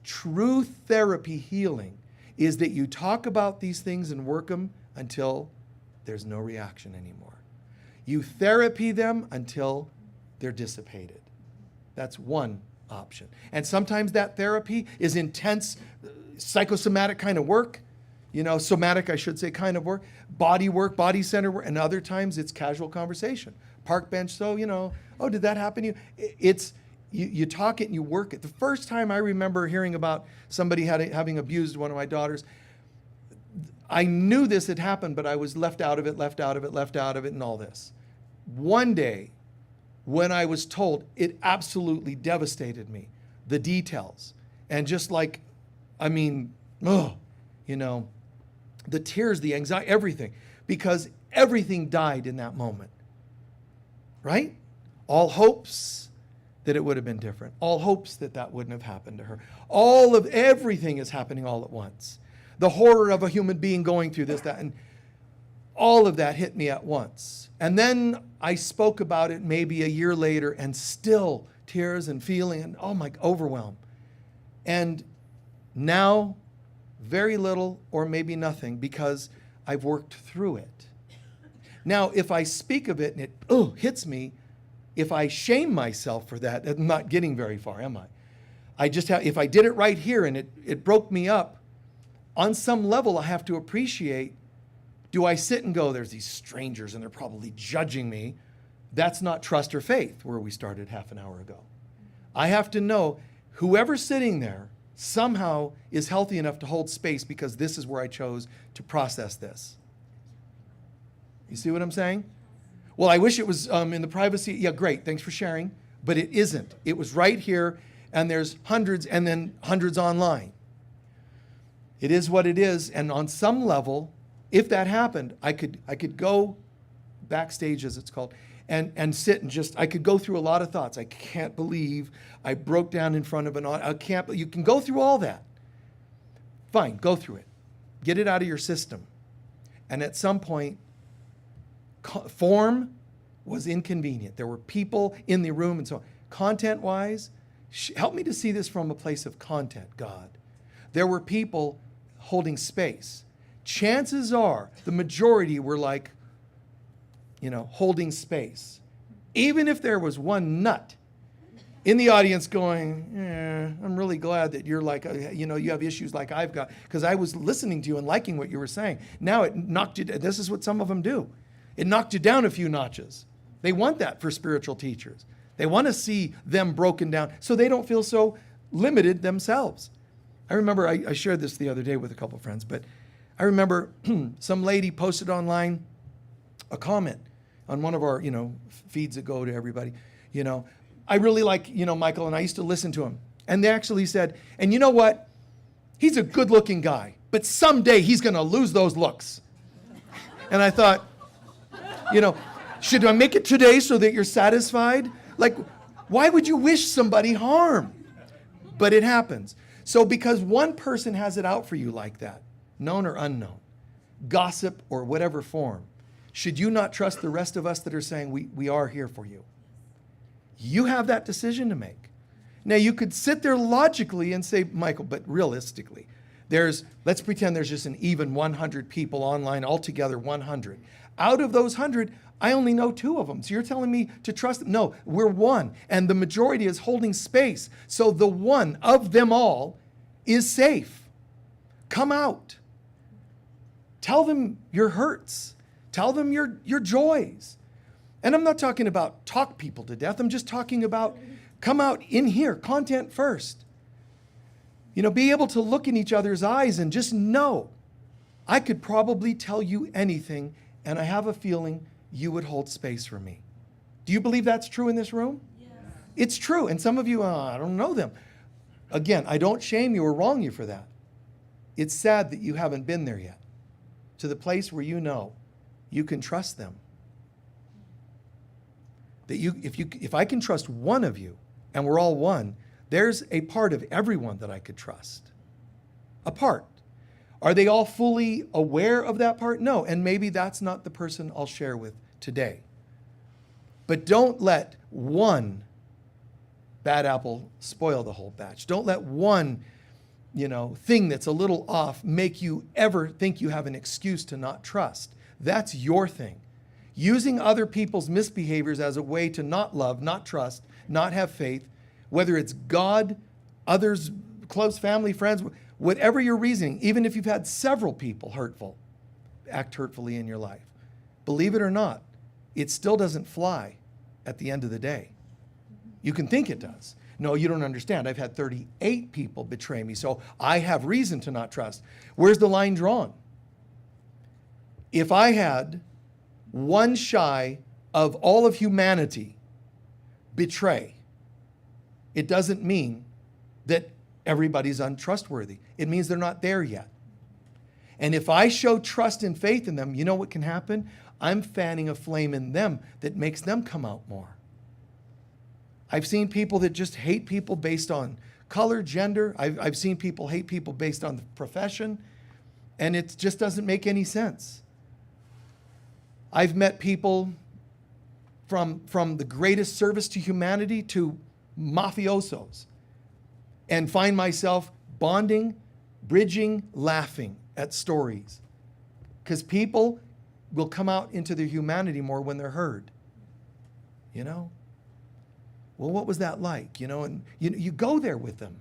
Speaker 1: true therapy healing is that you talk about these things and work them until there's no reaction anymore. You therapy them until they're dissipated. That's one option. And sometimes that therapy is intense, psychosomatic kind of work. somatic, I should say, kind of work, body center work, and other times it's casual conversation. Park bench, so, oh, did that happen to you? It's, you talk it and you work it. The first time I remember hearing about somebody having abused one of my daughters, I knew this had happened, but I was left out of it, and all this. One day, when I was told, it absolutely devastated me, the details. And just like, the tears, the anxiety, everything. Because everything died in that moment. Right? All hopes that it would have been different. All hopes that wouldn't have happened to her. Everything is happening all at once. The horror of a human being going through this, that, and all of that hit me at once. And then I spoke about it maybe a year later, and still tears and feeling and overwhelm. And now, very little or maybe nothing, because I've worked through it. Now, if I speak of it and it hits me, if I shame myself for that, I'm not getting very far, am I? If I did it right here and it broke me up, on some level I have to appreciate, do I sit and go, there's these strangers and they're probably judging me? That's not trust or faith, where we started half an hour ago. I have to know whoever's sitting there somehow is healthy enough to hold space, because this is where I chose to process this. You see what I'm saying? Well, I wish it was in the privacy. Yeah, great. Thanks for sharing. But it isn't. It was right here, and there's hundreds and then hundreds online. It is what it is. And on some level, if that happened, I could go backstage, as it's called, and sit and I could go through a lot of thoughts. I can't believe I broke down in front of an audience. You can go through all that. Fine, go through it. Get it out of your system. And at some point, form was inconvenient. There were people in the room and so on. Content-wise, help me to see this from a place of content, God. There were people holding space. Chances are the majority were like, holding space. Even if there was one nut in the audience going, I'm really glad that you're like, you have issues like I've got, because I was listening to you and liking what you were saying. Now it knocked you, this is what some of them do. It knocked you down a few notches. They want that for spiritual teachers. They want to see them broken down so they don't feel so limited themselves. I remember I shared this the other day with a couple of friends, but I remember some lady posted online a comment on one of our, feeds that go to everybody. I really like, Michael, and I used to listen to him. And they actually said, and you know what? He's a good-looking guy, but someday he's going to lose those looks. And I thought, should I make it today so that you're satisfied? Like, why would you wish somebody harm? But it happens. So because one person has it out for you like that, known or unknown, gossip or whatever form, should you not trust the rest of us that are saying we are here for you? You have that decision to make. Now, you could sit there logically and say, Michael, but realistically, let's pretend there's just an even 100 people online, altogether 100. Out of those 100, I only know 2 of them. So you're telling me to trust them? No, we're one. And the majority is holding space. So the one of them all is safe. Come out. Tell them your hurts. Tell them your joys. And I'm not talking about talk people to death. I'm just talking about come out in here, content first. Be able to look in each other's eyes and just know I could probably tell you anything, and I have a feeling you would hold space for me. Do you believe that's true in this room? Yes. It's true. And some of you, I don't know them. Again, I don't shame you or wrong you for that. It's sad that you haven't been there yet, to the place where you can trust them. That if I can trust one of you, and we're all one, there's a part of everyone that I could trust. A part. Are they all fully aware of that part? No, and maybe that's not the person I'll share with today. But don't let one bad apple spoil the whole batch. Don't let one, thing that's a little off make you ever think you have an excuse to not trust. That's your thing. Using other people's misbehaviors as a way to not love, not trust, not have faith, whether it's God, others, close family, friends, Whatever your reasoning, even if you've had several people act hurtfully in your life, believe it or not, it still doesn't fly at the end of the day. You can think it does. No, you don't understand. I've had 38 people betray me, so I have reason to not trust. Where's the line drawn? If I had one shy of all of humanity betray, it doesn't mean that everybody's untrustworthy. It means they're not there yet. And if I show trust and faith in them, you know what can happen? I'm fanning a flame in them that makes them come out more. I've seen people that just hate people based on color, gender. I've seen people hate people based on the profession, and it just doesn't make any sense. I've met people from the greatest service to humanity to mafiosos, and find myself bonding, bridging, laughing at stories. Because people will come out into their humanity more when they're heard. You know? Well, what was that like? You know, and you go there with them.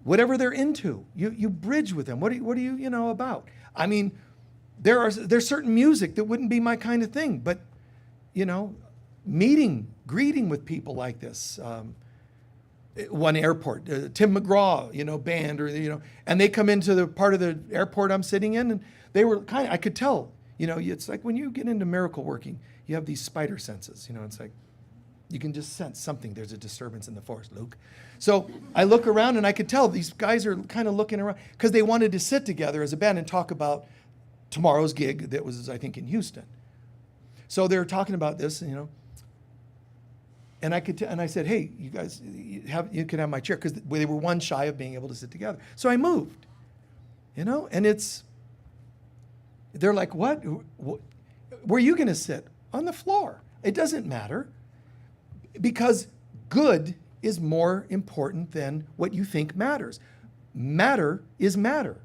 Speaker 1: Whatever they're into, you bridge with them. What are you know, about? I mean, there's certain music that wouldn't be my kind of thing, but, you know, greeting with people like this. One airport, Tim McGraw, you know, band, or, you know, and they come into the part of the airport I'm sitting in, and they were I could tell, you know, it's like when you get into miracle working, you have these spider senses, you know, it's like, you can just sense something. There's a disturbance in the force, Luke. So I look around and I could tell these guys are kind of looking around because they wanted to sit together as a band and talk about tomorrow's gig that was, I think, in Houston. So they were talking about this, you know, and I said, hey, you guys, you can have my chair, because they were one shy of being able to sit together. So I moved, you know, and they're like, what? Where are you going to sit? On the floor. It doesn't matter, because good is more important than what you think matters. Matter is matter.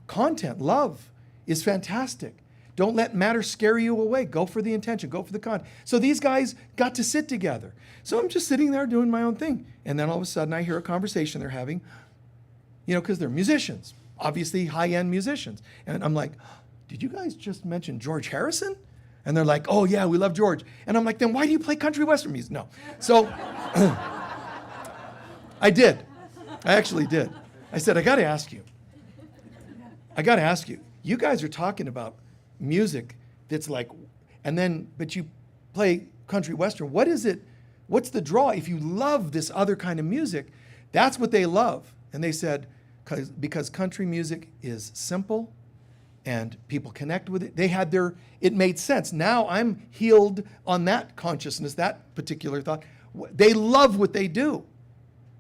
Speaker 1: Content, love is fantastic. Don't let matter scare you away. Go for the intention. Go for the content. So these guys got to sit together. So I'm just sitting there doing my own thing. And then all of a sudden I hear a conversation they're having, you know, because they're musicians, obviously high-end musicians. And I'm like, did you guys just mention George Harrison? And they're like, oh yeah, we love George. And I'm like, then why do you play country western music? No. So I did. I actually did. I said, I got to ask you. You guys are talking about music that's like, but you play country western. What is it? What's the draw? If you love this other kind of music, that's what they love. And they said, because country music is simple and people connect with it. It made sense. Now I'm healed on that consciousness, that particular thought. They love what they do.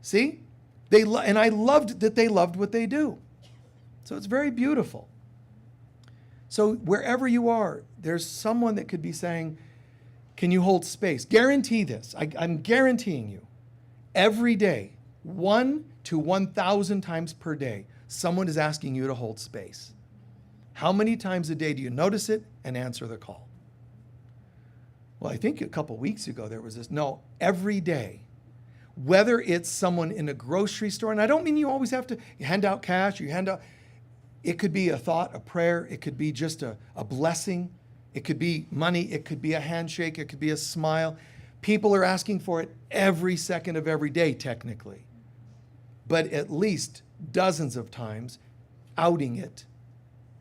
Speaker 1: See? And I loved that they loved what they do. So it's very beautiful. So wherever you are, there's someone that could be saying, can you hold space? Guarantee this. I'm guaranteeing you. Every day, 1 to 1,000 times per day, someone is asking you to hold space. How many times a day do you notice it and answer the call? Well, I think a couple weeks ago there was this. No, every day. Whether it's someone in a grocery store, and I don't mean you always have to hand out cash, it could be a thought, a prayer, it could be just a blessing, it could be money, it could be a handshake, it could be a smile. People are asking for it every second of every day, technically. But at least dozens of times outing it,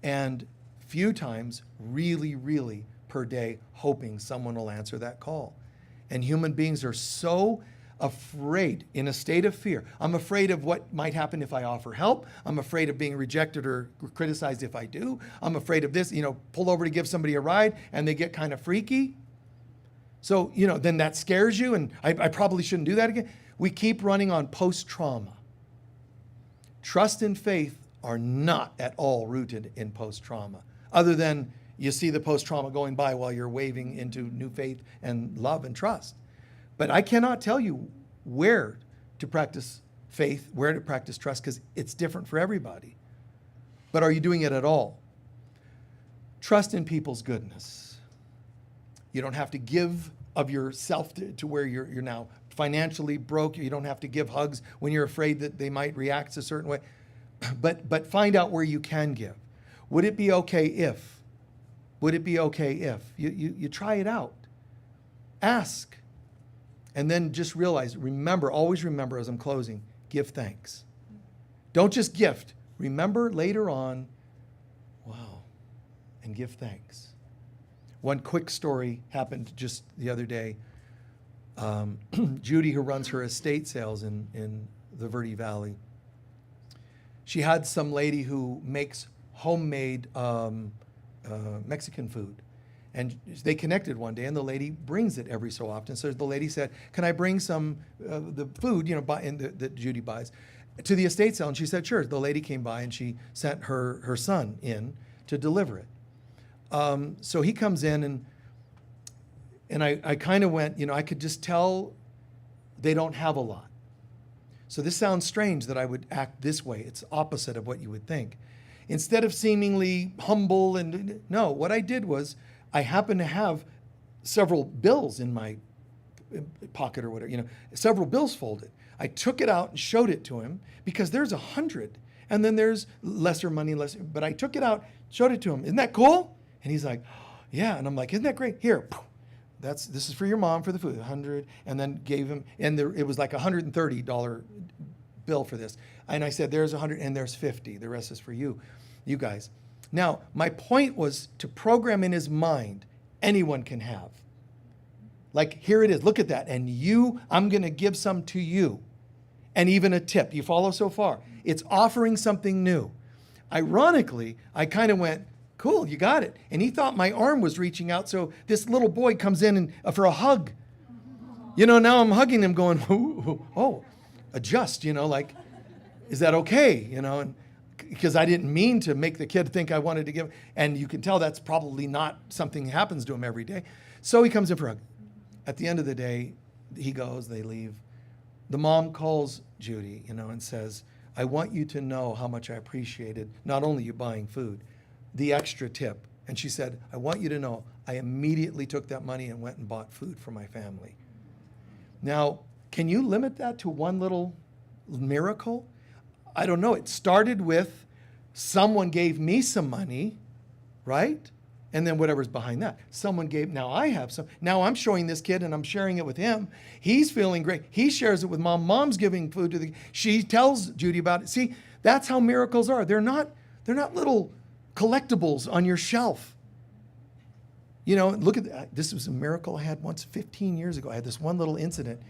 Speaker 1: and few times really, really per day hoping someone will answer that call. And human beings are so afraid, in a state of fear. I'm afraid of what might happen if I offer help. I'm afraid of being rejected or criticized if I do. I'm afraid of this, pull over to give somebody a ride and they get kind of freaky. So, then that scares you, and I probably shouldn't do that again. We keep running on post-trauma. Trust and faith are not at all rooted in post-trauma, other than you see the post-trauma going by while you're waving into new faith and love and trust. But I cannot tell you where to practice faith, where to practice trust, because it's different for everybody. But are you doing it at all? Trust in people's goodness. You don't have to give of yourself to where you're now financially broke. You don't have to give hugs when you're afraid that they might react a certain way. but find out where you can give. Would it be okay if? Would it be okay if? You try it out. Ask. And then just realize, remember, always remember as I'm closing, give thanks. Don't just gift. Remember later on, wow, and give thanks. One quick story happened just the other day. Judy, who runs her estate sales in the Verde Valley, she had some lady who makes homemade Mexican food. And they connected one day, and the lady brings it every so often. So the lady said, "Can I bring some the food, that Judy buys, to the estate sale?" And she said, "Sure." The lady came by, and she sent her son in to deliver it. So he comes in, and I kind of went, I could just tell they don't have a lot. So this sounds strange that I would act this way. It's opposite of what you would think. Instead of seemingly humble no, what I did was I happened to have several bills in my pocket or whatever, several bills folded. I took it out and showed it to him because there's 100 and then there's lesser money, but I took it out, showed it to him. "Isn't that cool?" And he's like, "Yeah." And I'm like, "Isn't that great? Here, this is for your mom for the food, 100, and then gave him, and it was like a $130 bill for this. And I said, "There's 100 and there's 50. The rest is for you guys." Now, my point was to program in his mind, anyone can have. Like, here it is, look at that. And I'm going to give some to you. And even a tip. You follow so far? It's offering something new. Ironically, I kind of went, "Cool, you got it." And he thought my arm was reaching out. So this little boy comes in for a hug. Now I'm hugging him going, "Oh, adjust, like, is that okay?" And because I didn't mean to make the kid think I wanted to give. And you can tell that's probably not something that happens to him every day. So he comes in for a hug. At the end of the day, he goes, they leave. The mom calls Judy, and says, "I want you to know how much I appreciated not only you buying food, the extra tip." And she said, "I want you to know I immediately took that money and went and bought food for my family." Now, can you limit that to one little miracle? I don't know. It started with someone gave me some money, right? And then whatever's behind that. Someone gave, now I have some. Now I'm showing this kid and I'm sharing it with him. He's feeling great. He shares it with mom. Mom's giving food to she tells Judy about it. See, that's how miracles are. They're not little collectibles on your shelf. Look at that. This was a miracle I had once 15 years ago. I had this one little incident.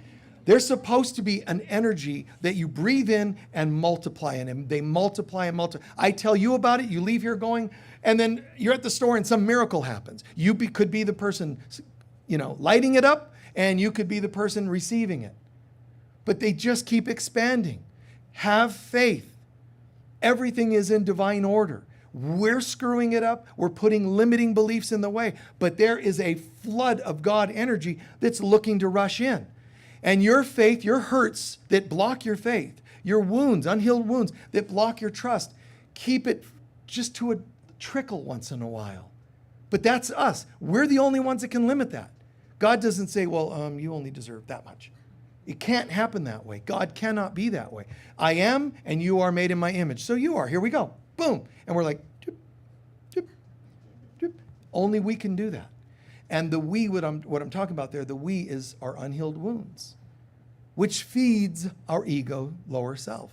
Speaker 1: There's supposed to be an energy that you breathe in and multiply in, and they multiply and multiply. I tell you about it, you leave here going, and then you're at the store and some miracle happens. You could be the person, lighting it up, and you could be the person receiving it. But they just keep expanding. Have faith. Everything is in divine order. We're screwing it up. We're putting limiting beliefs in the way. But there is a flood of God energy that's looking to rush in. And your faith, your hurts that block your faith, your wounds, unhealed wounds that block your trust, keep it just to a trickle once in a while. But that's us. We're the only ones that can limit that. God doesn't say, "Well, you only deserve that much." It can't happen that way. God cannot be that way. I am, and you are made in my image. So you are. Here we go. Boom. And we're like, doop, doop, doop. Only we can do that. And the we, what I'm talking about there, the we is our unhealed wounds, which feeds our ego, lower self.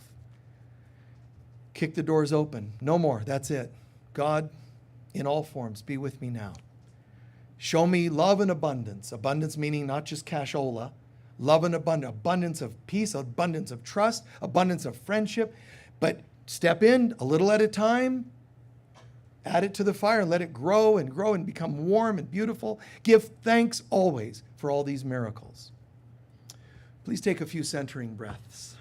Speaker 1: Kick the doors open. No more. That's it. God, in all forms, be with me now. Show me love and abundance. Abundance meaning not just cashola. Love and abundance of peace, abundance of trust, abundance of friendship. But step in a little at a time. Add it to the fire, let it grow and become warm and beautiful. Give thanks always for all these miracles. Please take a few centering breaths.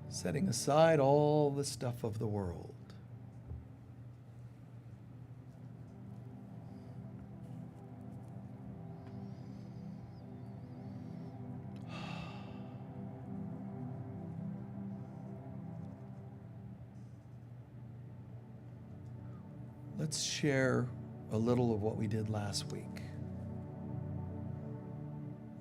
Speaker 1: Setting aside all the stuff of the world. Let's share a little of what we did last week.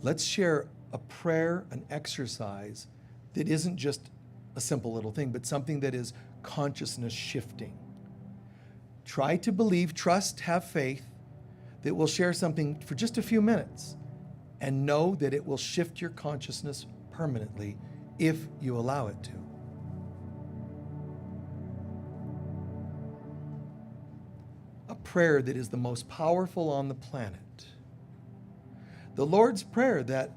Speaker 1: Let's share a prayer, an exercise that isn't just a simple little thing, but something that is consciousness shifting. Try to believe, trust, have faith that we'll share something for just a few minutes and know that it will shift your consciousness permanently if you allow it to. A prayer that is the most powerful on the planet. The Lord's Prayer that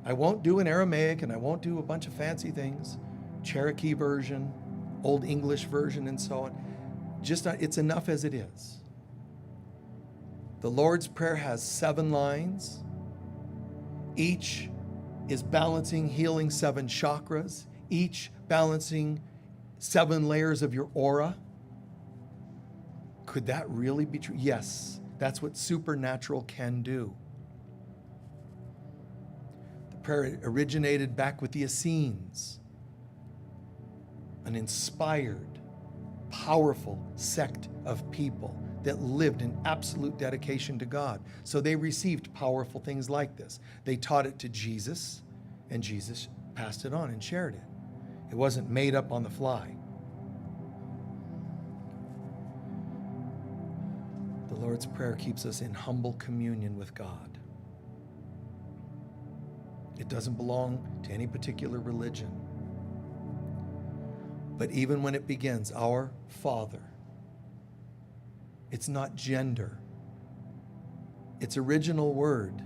Speaker 1: I won't do in Aramaic and I won't do a bunch of fancy things, Cherokee version, Old English version, and so on. It's enough as it is. The Lord's Prayer has 7 lines. Each is balancing, healing 7 chakras, each balancing 7 layers of your aura. Could that really be true? Yes, that's what supernatural can do. The prayer originated back with the Essenes, an inspired, powerful sect of people that lived in absolute dedication to God. So they received powerful things like this. They taught it to Jesus, and Jesus passed it on and shared it. It wasn't made up on the fly. The Lord's Prayer keeps us in humble communion with God. It doesn't belong to any particular religion. But even when it begins, our Father, it's not gender. Its original word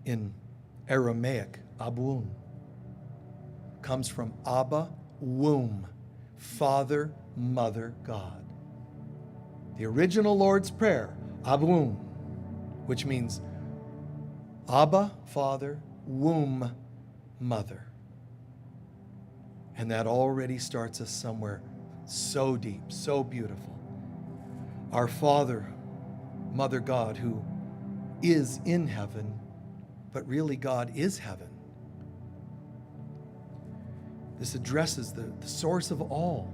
Speaker 1: in Aramaic, abun, comes from Abba, womb, Father, Mother, God. The original Lord's Prayer, abun, which means Abba, Father, womb, Mother. And that already starts us somewhere so deep, so beautiful. Our Father, Mother God, who is in heaven, but really God is heaven. This addresses the source of all,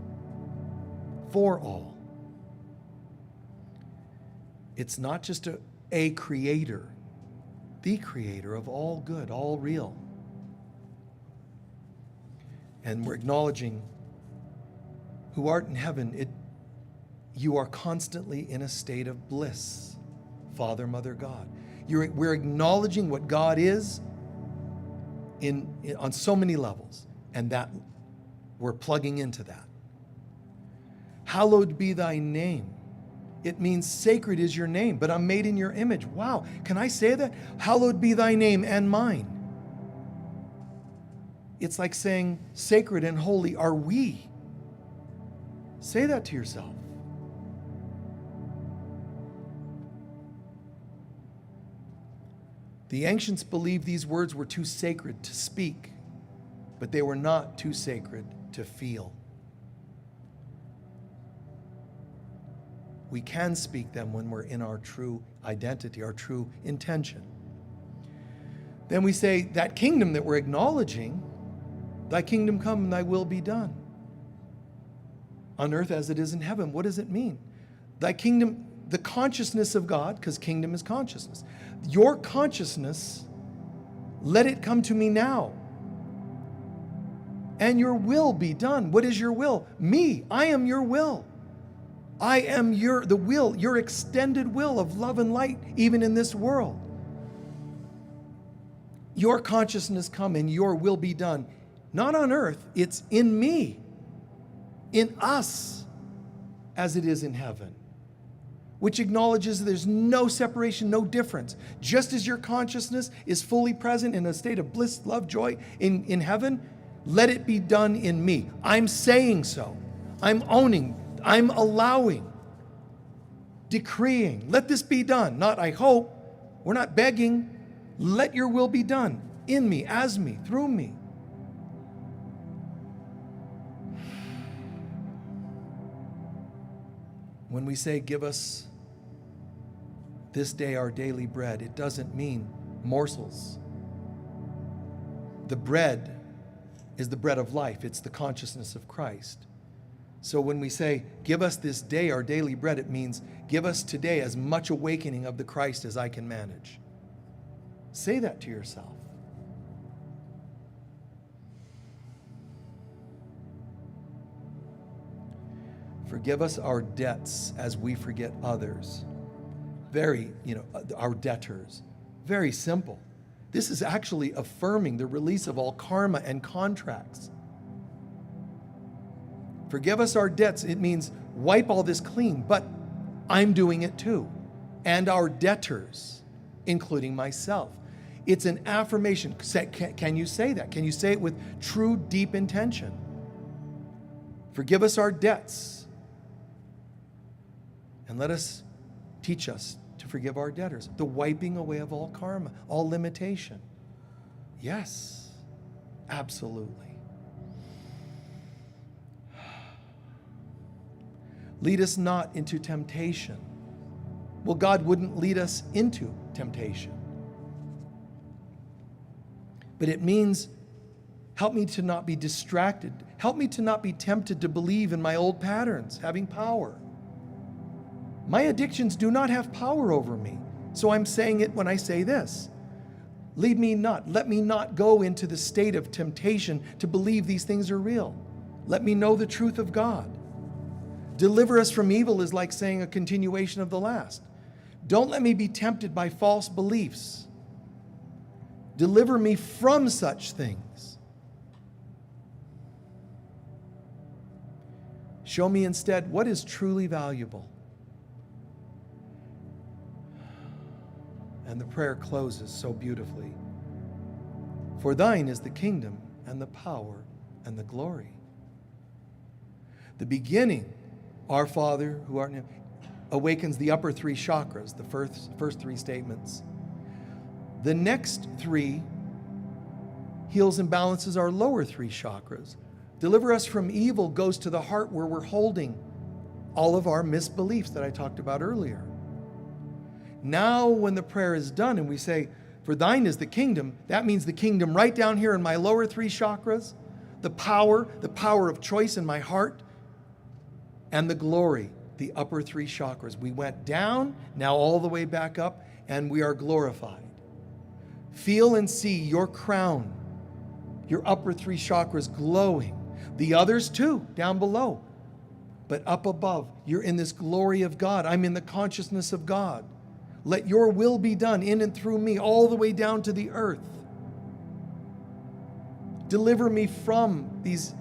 Speaker 1: for all. It's not just a creator, the creator of all good, all real. And we're acknowledging, who art in heaven, you are constantly in a state of bliss, Father, Mother, God. We're acknowledging what God is on so many levels, and that we're plugging into that. Hallowed be thy name. It means sacred is your name, but I'm made in your image. Wow, can I say that? Hallowed be thy name and mine. It's like saying sacred and holy are we. Say that to yourself. The ancients believed these words were too sacred to speak, but they were not too sacred to feel. We can speak them when we're in our true identity, our true intention. Then we say that kingdom that we're acknowledging, thy kingdom come and thy will be done on earth as it is in heaven. What does it mean? Thy kingdom, the consciousness of God, because kingdom is consciousness. Your consciousness, let it come to me now. And your will be done. What is your will? Me. I am your will. I am the will, your extended will of love and light, even in this world. Your consciousness come and your will be done. Not on earth, it's in me, in us, as it is in heaven, which acknowledges there's no separation, no difference. Just as your consciousness is fully present in a state of bliss, love, joy in heaven, let it be done in me. I'm saying so. I'm owning, I'm allowing, decreeing. Let this be done. Not I hope. We're not begging. Let your will be done in me, as me, through me. When we say, give us this day our daily bread, it doesn't mean morsels. The bread is the bread of life. It's the consciousness of Christ. So when we say, give us this day our daily bread, it means give us today as much awakening of the Christ as I can manage. Say that to yourself. Forgive us our debts as we forget others. Our debtors. Very simple. This is actually affirming the release of all karma and contracts. Forgive us our debts. It means wipe all this clean, but I'm doing it too. And our debtors, including myself. It's an affirmation. Can you say that? Can you say it with true, deep intention? Forgive us our debts. And let us teach us to forgive our debtors. The wiping away of all karma, all limitation. Yes, absolutely. Lead us not into temptation. Well, God wouldn't lead us into temptation. But it means help me to not be distracted. Help me to not be tempted to believe in my old patterns having power. My addictions do not have power over me. So I'm saying it when I say this. Let me not go into the state of temptation to believe these things are real. Let me know the truth of God. Deliver us from evil is like saying a continuation of the last. Don't let me be tempted by false beliefs. Deliver me from such things. Show me instead what is truly valuable. And the prayer closes so beautifully. For thine is the kingdom and the power and the glory. The beginning, our Father who art in heaven, awakens the upper three chakras, the first three statements. The next three heals and balances our lower three chakras. Deliver us from evil goes to the heart where we're holding all of our misbeliefs that I talked about earlier. Now, when the prayer is done and we say, for thine is the kingdom, that means the kingdom right down here in my lower three chakras, the power of choice in my heart, and the glory, the upper three chakras. We went down, now all the way back up, and we are glorified. Feel and see your crown, your upper three chakras glowing. The others too, down below. But up above, you're in this glory of God. I'm in the consciousness of God. Let your will be done in and through me, all the way down to the earth. Deliver me from these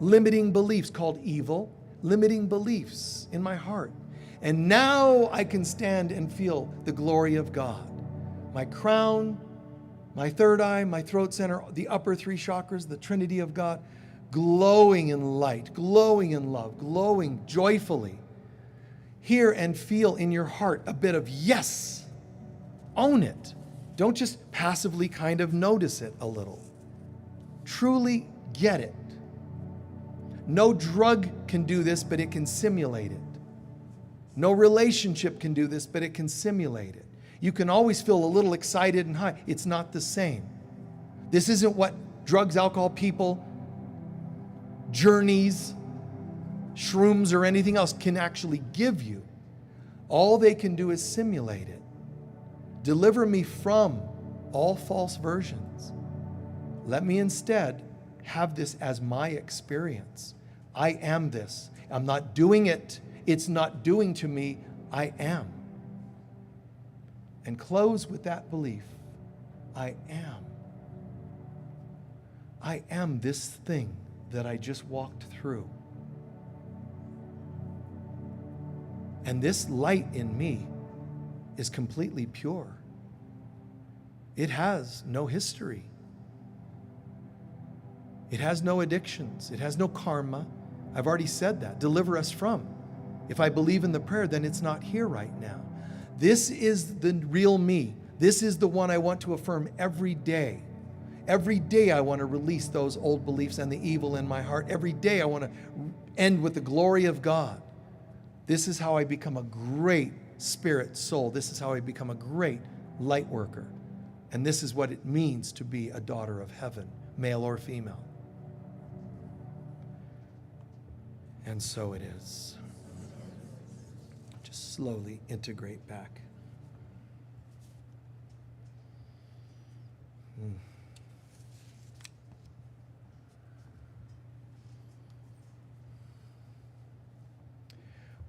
Speaker 1: limiting beliefs called evil, limiting beliefs in my heart. And now I can stand and feel the glory of God. My crown, my third eye, my throat center, the upper three chakras, the Trinity of God, glowing in light, glowing in love, glowing joyfully. Hear and feel in your heart a bit of yes. Own it. Don't just passively kind of notice it a little. Truly get it. No drug can do this, but it can simulate it. No relationship can do this, but it can simulate it. You can always feel a little excited and high. It's not the same. This isn't what drugs, alcohol, people, journeys, shrooms, or anything else can actually give you. All they can do is simulate it. Deliver me from all false versions. Let me instead have this as my experience. I am this. I'm not doing it. It's not doing to me. I am. And close with that belief. I am. I am this thing that I just walked through. And this light in me is completely pure. It has no history. It has no addictions. It has no karma. I've already said that. Deliver us from. If I believe in the prayer, then it's not here right now. This is the real me. This is the one I want to affirm every day. Every day I want to release those old beliefs and the evil in my heart. Every day I want to end with the glory of God. This is how I become a great spirit soul. This is how I become a great light worker. And this is what it means to be a daughter of heaven, male or female. And so it is. Just slowly integrate back. Hmm.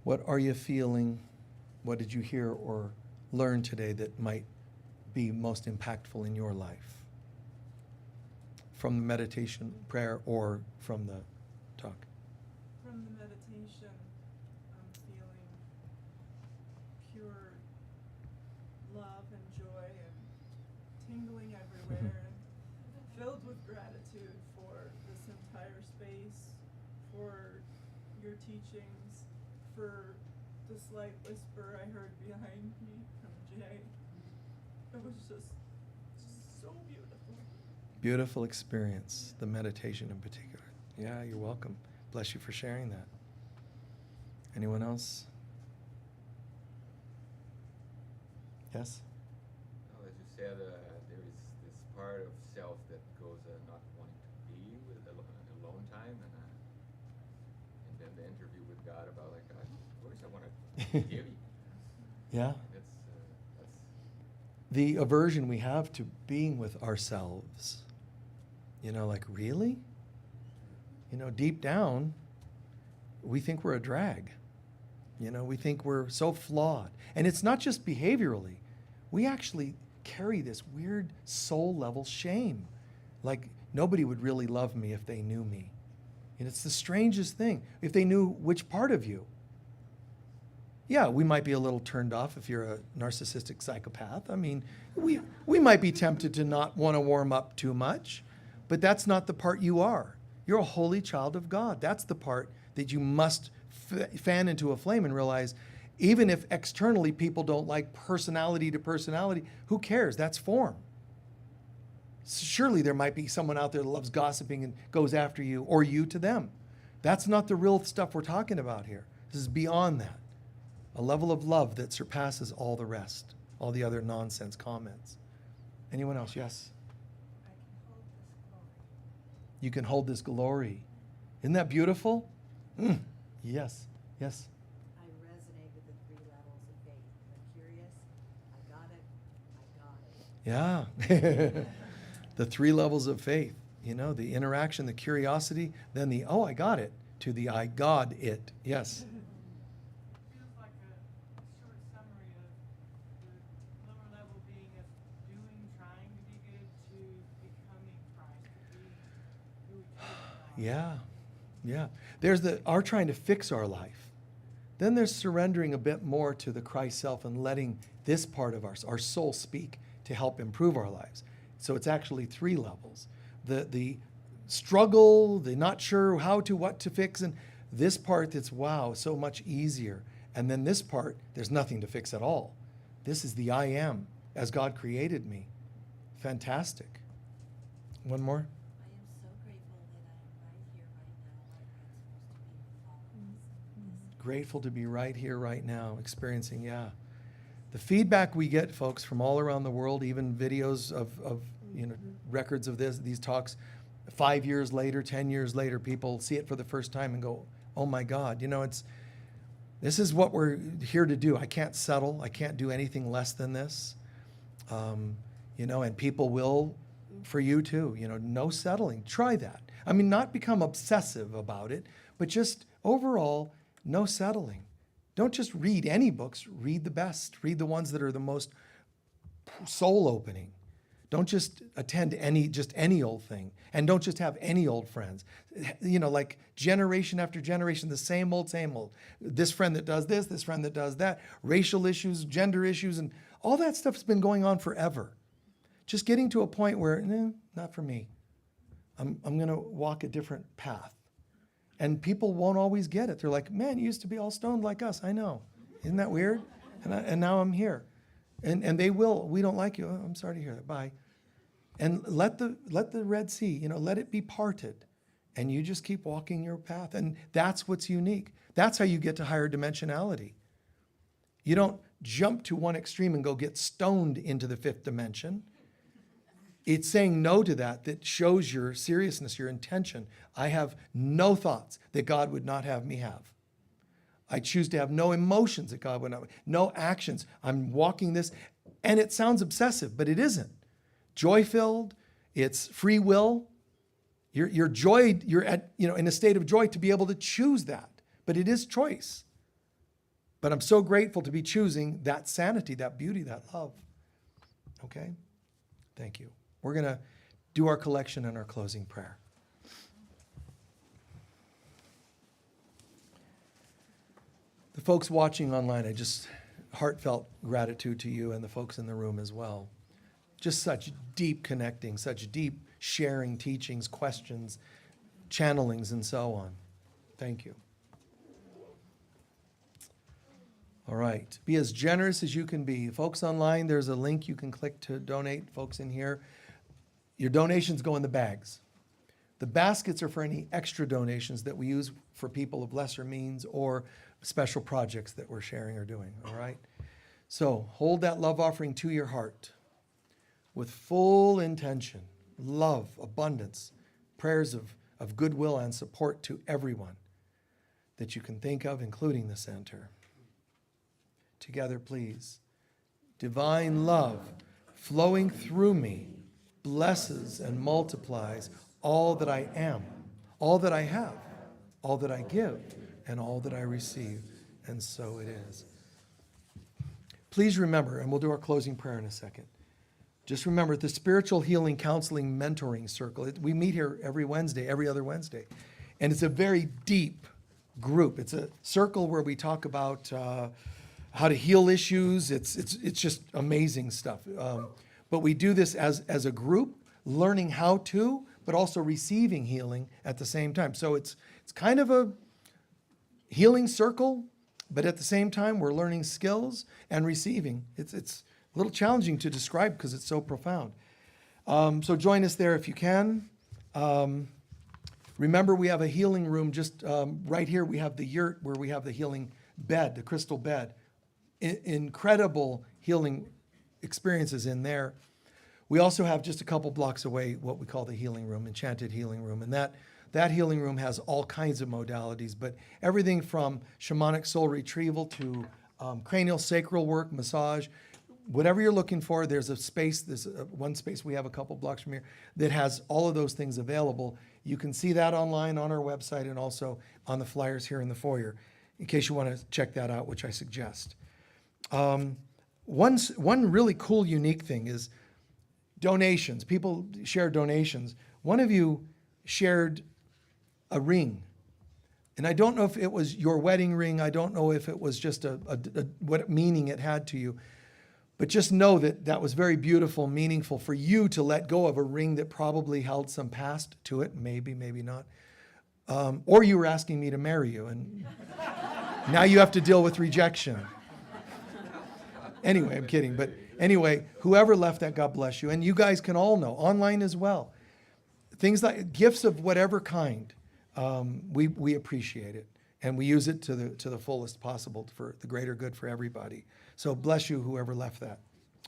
Speaker 1: What are you feeling? What did you hear or learn today that might be most impactful in your life? From the meditation, prayer, or from the talk?
Speaker 5: From the meditation, I'm feeling pure love and joy and tingling everywhere and filled with gratitude for this entire space, for your teachings, for the slight whisper I heard behind me from Jay. It was just so beautiful.
Speaker 1: Beautiful experience, the meditation in particular. Yeah, you're welcome. Bless you for sharing that. Anyone else? Yes?
Speaker 4: No, as you said, there is this part of self that goes not wanting to be with alone time, and then the interview with God about like, God, of course I want to give you.
Speaker 1: Yeah.
Speaker 4: That's
Speaker 1: The aversion we have to being with ourselves. You know, like, really? You know, deep down, we think we're a drag. You know, we think we're so flawed. And it's not just behaviorally. We actually carry this weird soul level shame. Like, nobody would really love me if they knew me. And it's the strangest thing. If they knew which part of you. Yeah, we might be a little turned off if you're a narcissistic psychopath. I mean, we might be tempted to not want to warm up too much, but that's not the part you are. You're a holy child of God. That's the part that you must fan into a flame and realize, even if externally people don't like personality to personality, who cares? That's form. Surely there might be someone out there that loves gossiping and goes after you, or you to them. That's not the real stuff we're talking about here. This is beyond that. A level of love that surpasses all the rest, all the other nonsense comments. Anyone else? Yes? You can hold this glory. Isn't that beautiful? Yes, yes.
Speaker 6: I resonate with the 3 levels of faith. I'm curious. I got it. I got it.
Speaker 1: Yeah. The 3 levels of faith. You know, the interaction, the curiosity, then the, oh, I got it, to the I got it. Yes.
Speaker 3: Feels like a short summary of the lower level being of doing, trying to be good, to becoming Christ, to being who we truly are.
Speaker 1: Yeah. Yeah. There's our trying to fix our life. Then there's surrendering a bit more to the Christ self and letting this part of our soul speak to help improve our lives. So it's actually 3 levels. The struggle, the not sure how to, what to fix, and this part that's, wow, so much easier. And then this part, there's nothing to fix at all. This is the I am, as God created me. Fantastic. One more?
Speaker 6: I am so grateful that I am right here, right now, like I'm supposed to be with all of us.
Speaker 1: Grateful to be right here, right now, experiencing, yeah. The feedback we get, folks, from all around the world, even videos of you know, records of these talks, 5 years later, 10 years later, people see it for the first time and go, oh my God, you know, this is what we're here to do. I can't settle. I can't do anything less than this. You know, and people will, for you too, you know, no settling. Try that. I mean, not become obsessive about it, but just overall, no settling. Don't just read any books, read the best. Read the ones that are the most soul-opening. Don't just attend any old thing. And don't just have any old friends. You know, like generation after generation, the same old, same old. This friend that does this friend that does that. Racial issues, gender issues, and all that stuff has been going on forever. Just getting to a point where, not for me. I'm going to walk a different path. And people won't always get it. They're like, man, you used to be all stoned like us. I know. Isn't that weird? And now I'm here. And they will, we don't like you. Oh, I'm sorry to hear that. Bye. And let the Red Sea, you know, let it be parted. And you just keep walking your path. And that's what's unique. That's how you get to higher dimensionality. You don't jump to one extreme and go get stoned into the 5th dimension. it's saying no to that shows your seriousness, your intention. I have no thoughts that God would not have me have. I choose to have no emotions that God would not, no actions. I'm walking this, and it sounds obsessive, but it isn't. Joy-filled, it's free will. You're joy, you're at, in a state of joy to be able to choose that. But it is choice. But I'm so grateful to be choosing that sanity, that beauty, that love. Okay? Thank you. We're going to do our collection and our closing prayer. The folks watching online, I just heartfelt gratitude to you and the folks in the room as well. Just such deep connecting, such deep sharing, teachings, questions, channelings, and so on. Thank you. All right. Be as generous as you can be. Folks online, there's a link you can click to donate. Folks in here, your donations go in the bags. The baskets are for any extra donations that we use for people of lesser means or special projects that we're sharing or doing. All right? So hold that love offering to your heart with full intention, love, abundance, prayers of goodwill and support to everyone that you can think of, including the center. Together, please. Divine love flowing through me blesses and multiplies all that I am, all that I have, all that I give, and all that I receive. And so it is. Please remember, and we'll do our closing prayer in a second. Just remember the Spiritual Healing Counseling Mentoring Circle. We meet here every Wednesday, every other Wednesday. And it's a very deep group. It's a circle where we talk about how to heal issues. It's just amazing stuff. But we do this as a group, learning how to, but also receiving healing at the same time. So it's kind of a healing circle, but at the same time, we're learning skills and receiving. It's a little challenging to describe because it's so profound. So join us there if you can. Remember, we have a healing room just right here. We have the yurt where we have the healing bed, the crystal bed. Incredible healing experiences in there. We also have just a couple blocks away what we call the healing room, Enchanted Healing Room. And that healing room has all kinds of modalities, but everything from shamanic soul retrieval to cranial sacral work, massage, whatever you're looking for, there's a space, one space we have a couple blocks from here that has all of those things available. You can see that online on our website and also on the flyers here in the foyer, in case you want to check that out, which I suggest. One really cool, unique thing is donations. People share donations. One of you shared a ring. And I don't know if it was your wedding ring. I don't know if it was just what meaning it had to you. But just know that was very beautiful, meaningful for you to let go of a ring that probably held some past to it. Maybe, maybe not. Or you were asking me to marry you. And now you have to deal with rejection. Anyway, I'm kidding. But anyway, whoever left that, God bless you. And you guys can all know, online as well. Things like gifts of whatever kind, we appreciate it. And we use it to the fullest possible for the greater good for everybody. So bless you, whoever left that.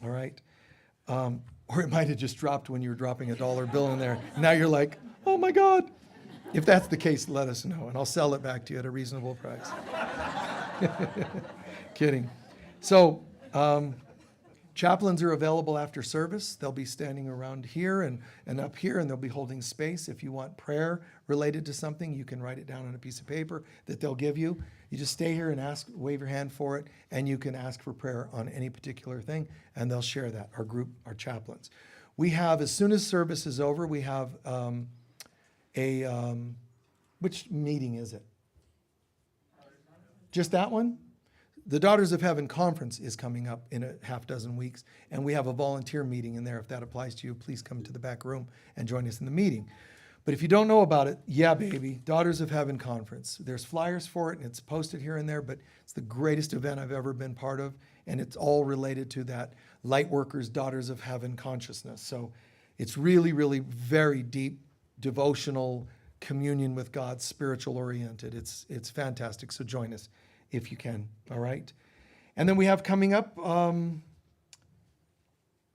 Speaker 1: All right? Or it might have just dropped when you were dropping a dollar bill in there. Now you're like, oh my God. If that's the case, let us know. And I'll sell it back to you at a reasonable price. Kidding. So, chaplains are available after service. They'll be standing around here and up here, and they'll be holding space. If you want prayer related to something, you can write it down on a piece of paper that they'll give you. You just stay here and wave your hand for it, and you can ask for prayer on any particular thing, and they'll share that, our group, our chaplains. We have, as soon as service is over, we have which meeting is it? Just that one? The Daughters of Heaven conference is coming up in a half dozen weeks, and we have a volunteer meeting in there. If that applies to you, please come to the back room and join us in the meeting. But if you don't know about it, yeah, baby, Daughters of Heaven conference. There's flyers for it, and it's posted here and there, but it's the greatest event I've ever been part of, and it's all related to that Lightworkers, Daughters of Heaven consciousness. So it's really, really very deep, devotional communion with God, spiritual oriented. It's fantastic, so join us if you can, all right? And then we have coming up,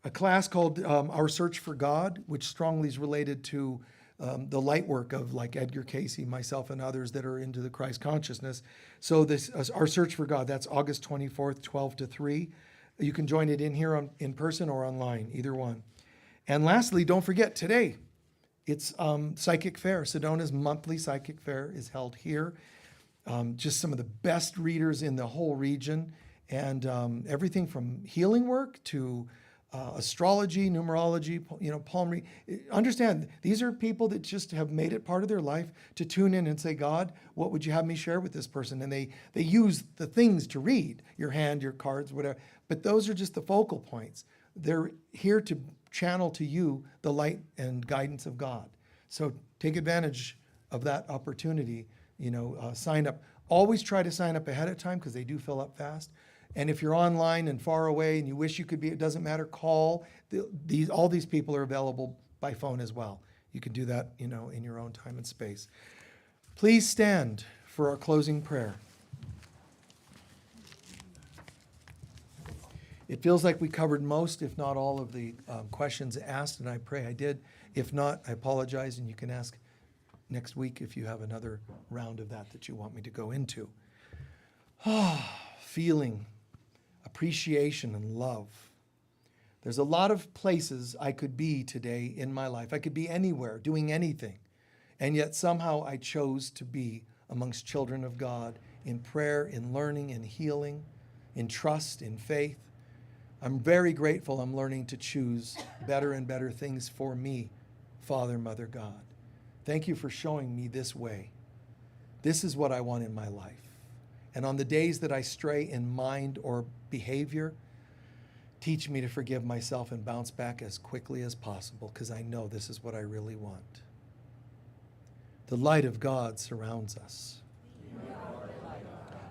Speaker 1: a class called Our Search for God, which strongly is related to the light work of like Edgar Casey, myself, and others that are into the Christ consciousness. So this Our Search for God, that's August 24th, 12 to 3. You can join it in here in person or online, either one. And lastly, don't forget today, it's Psychic Fair. Sedona's monthly Psychic Fair is held here. Just some of the best readers in the whole region, and everything from healing work to astrology, numerology, palmistry. Understand, these are people that just have made it part of their life to tune in and say, God, what would you have me share with this person? And they use the things to read, your hand, your cards, whatever. But those are just the focal points. They're here to channel to you the light and guidance of God. So take advantage of that opportunity. Sign up. Always try to sign up ahead of time because they do fill up fast. And if you're online and far away and you wish you could be, it doesn't matter, call. All these people are available by phone as well. You can do that, in your own time and space. Please stand for our closing prayer. It feels like we covered most, if not all, of the questions asked, and I pray I did. If not, I apologize, and you can ask next week if you have another round of that you want me to go into. Feeling, appreciation, and love. There's a lot of places I could be today in my life. I could be anywhere, doing anything. And yet somehow I chose to be amongst children of God in prayer, in learning, in healing, in trust, in faith. I'm very grateful I'm learning to choose better and better things for me, Father, Mother, God. Thank you for showing me this way. This is what I want in my life. And on the days that I stray in mind or behavior, teach me to forgive myself and bounce back as quickly as possible, because I know this is what I really want. The light of God surrounds us.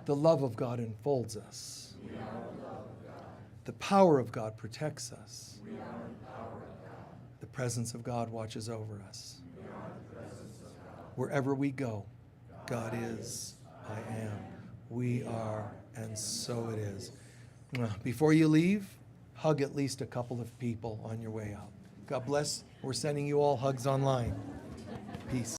Speaker 1: The love of God enfolds us. The power of God protects us. The presence of God watches over us. Wherever we go, God is, I am, we are, and so it is. Before you leave, hug at least a couple of people on your way out. God bless. We're sending you all hugs online. Peace.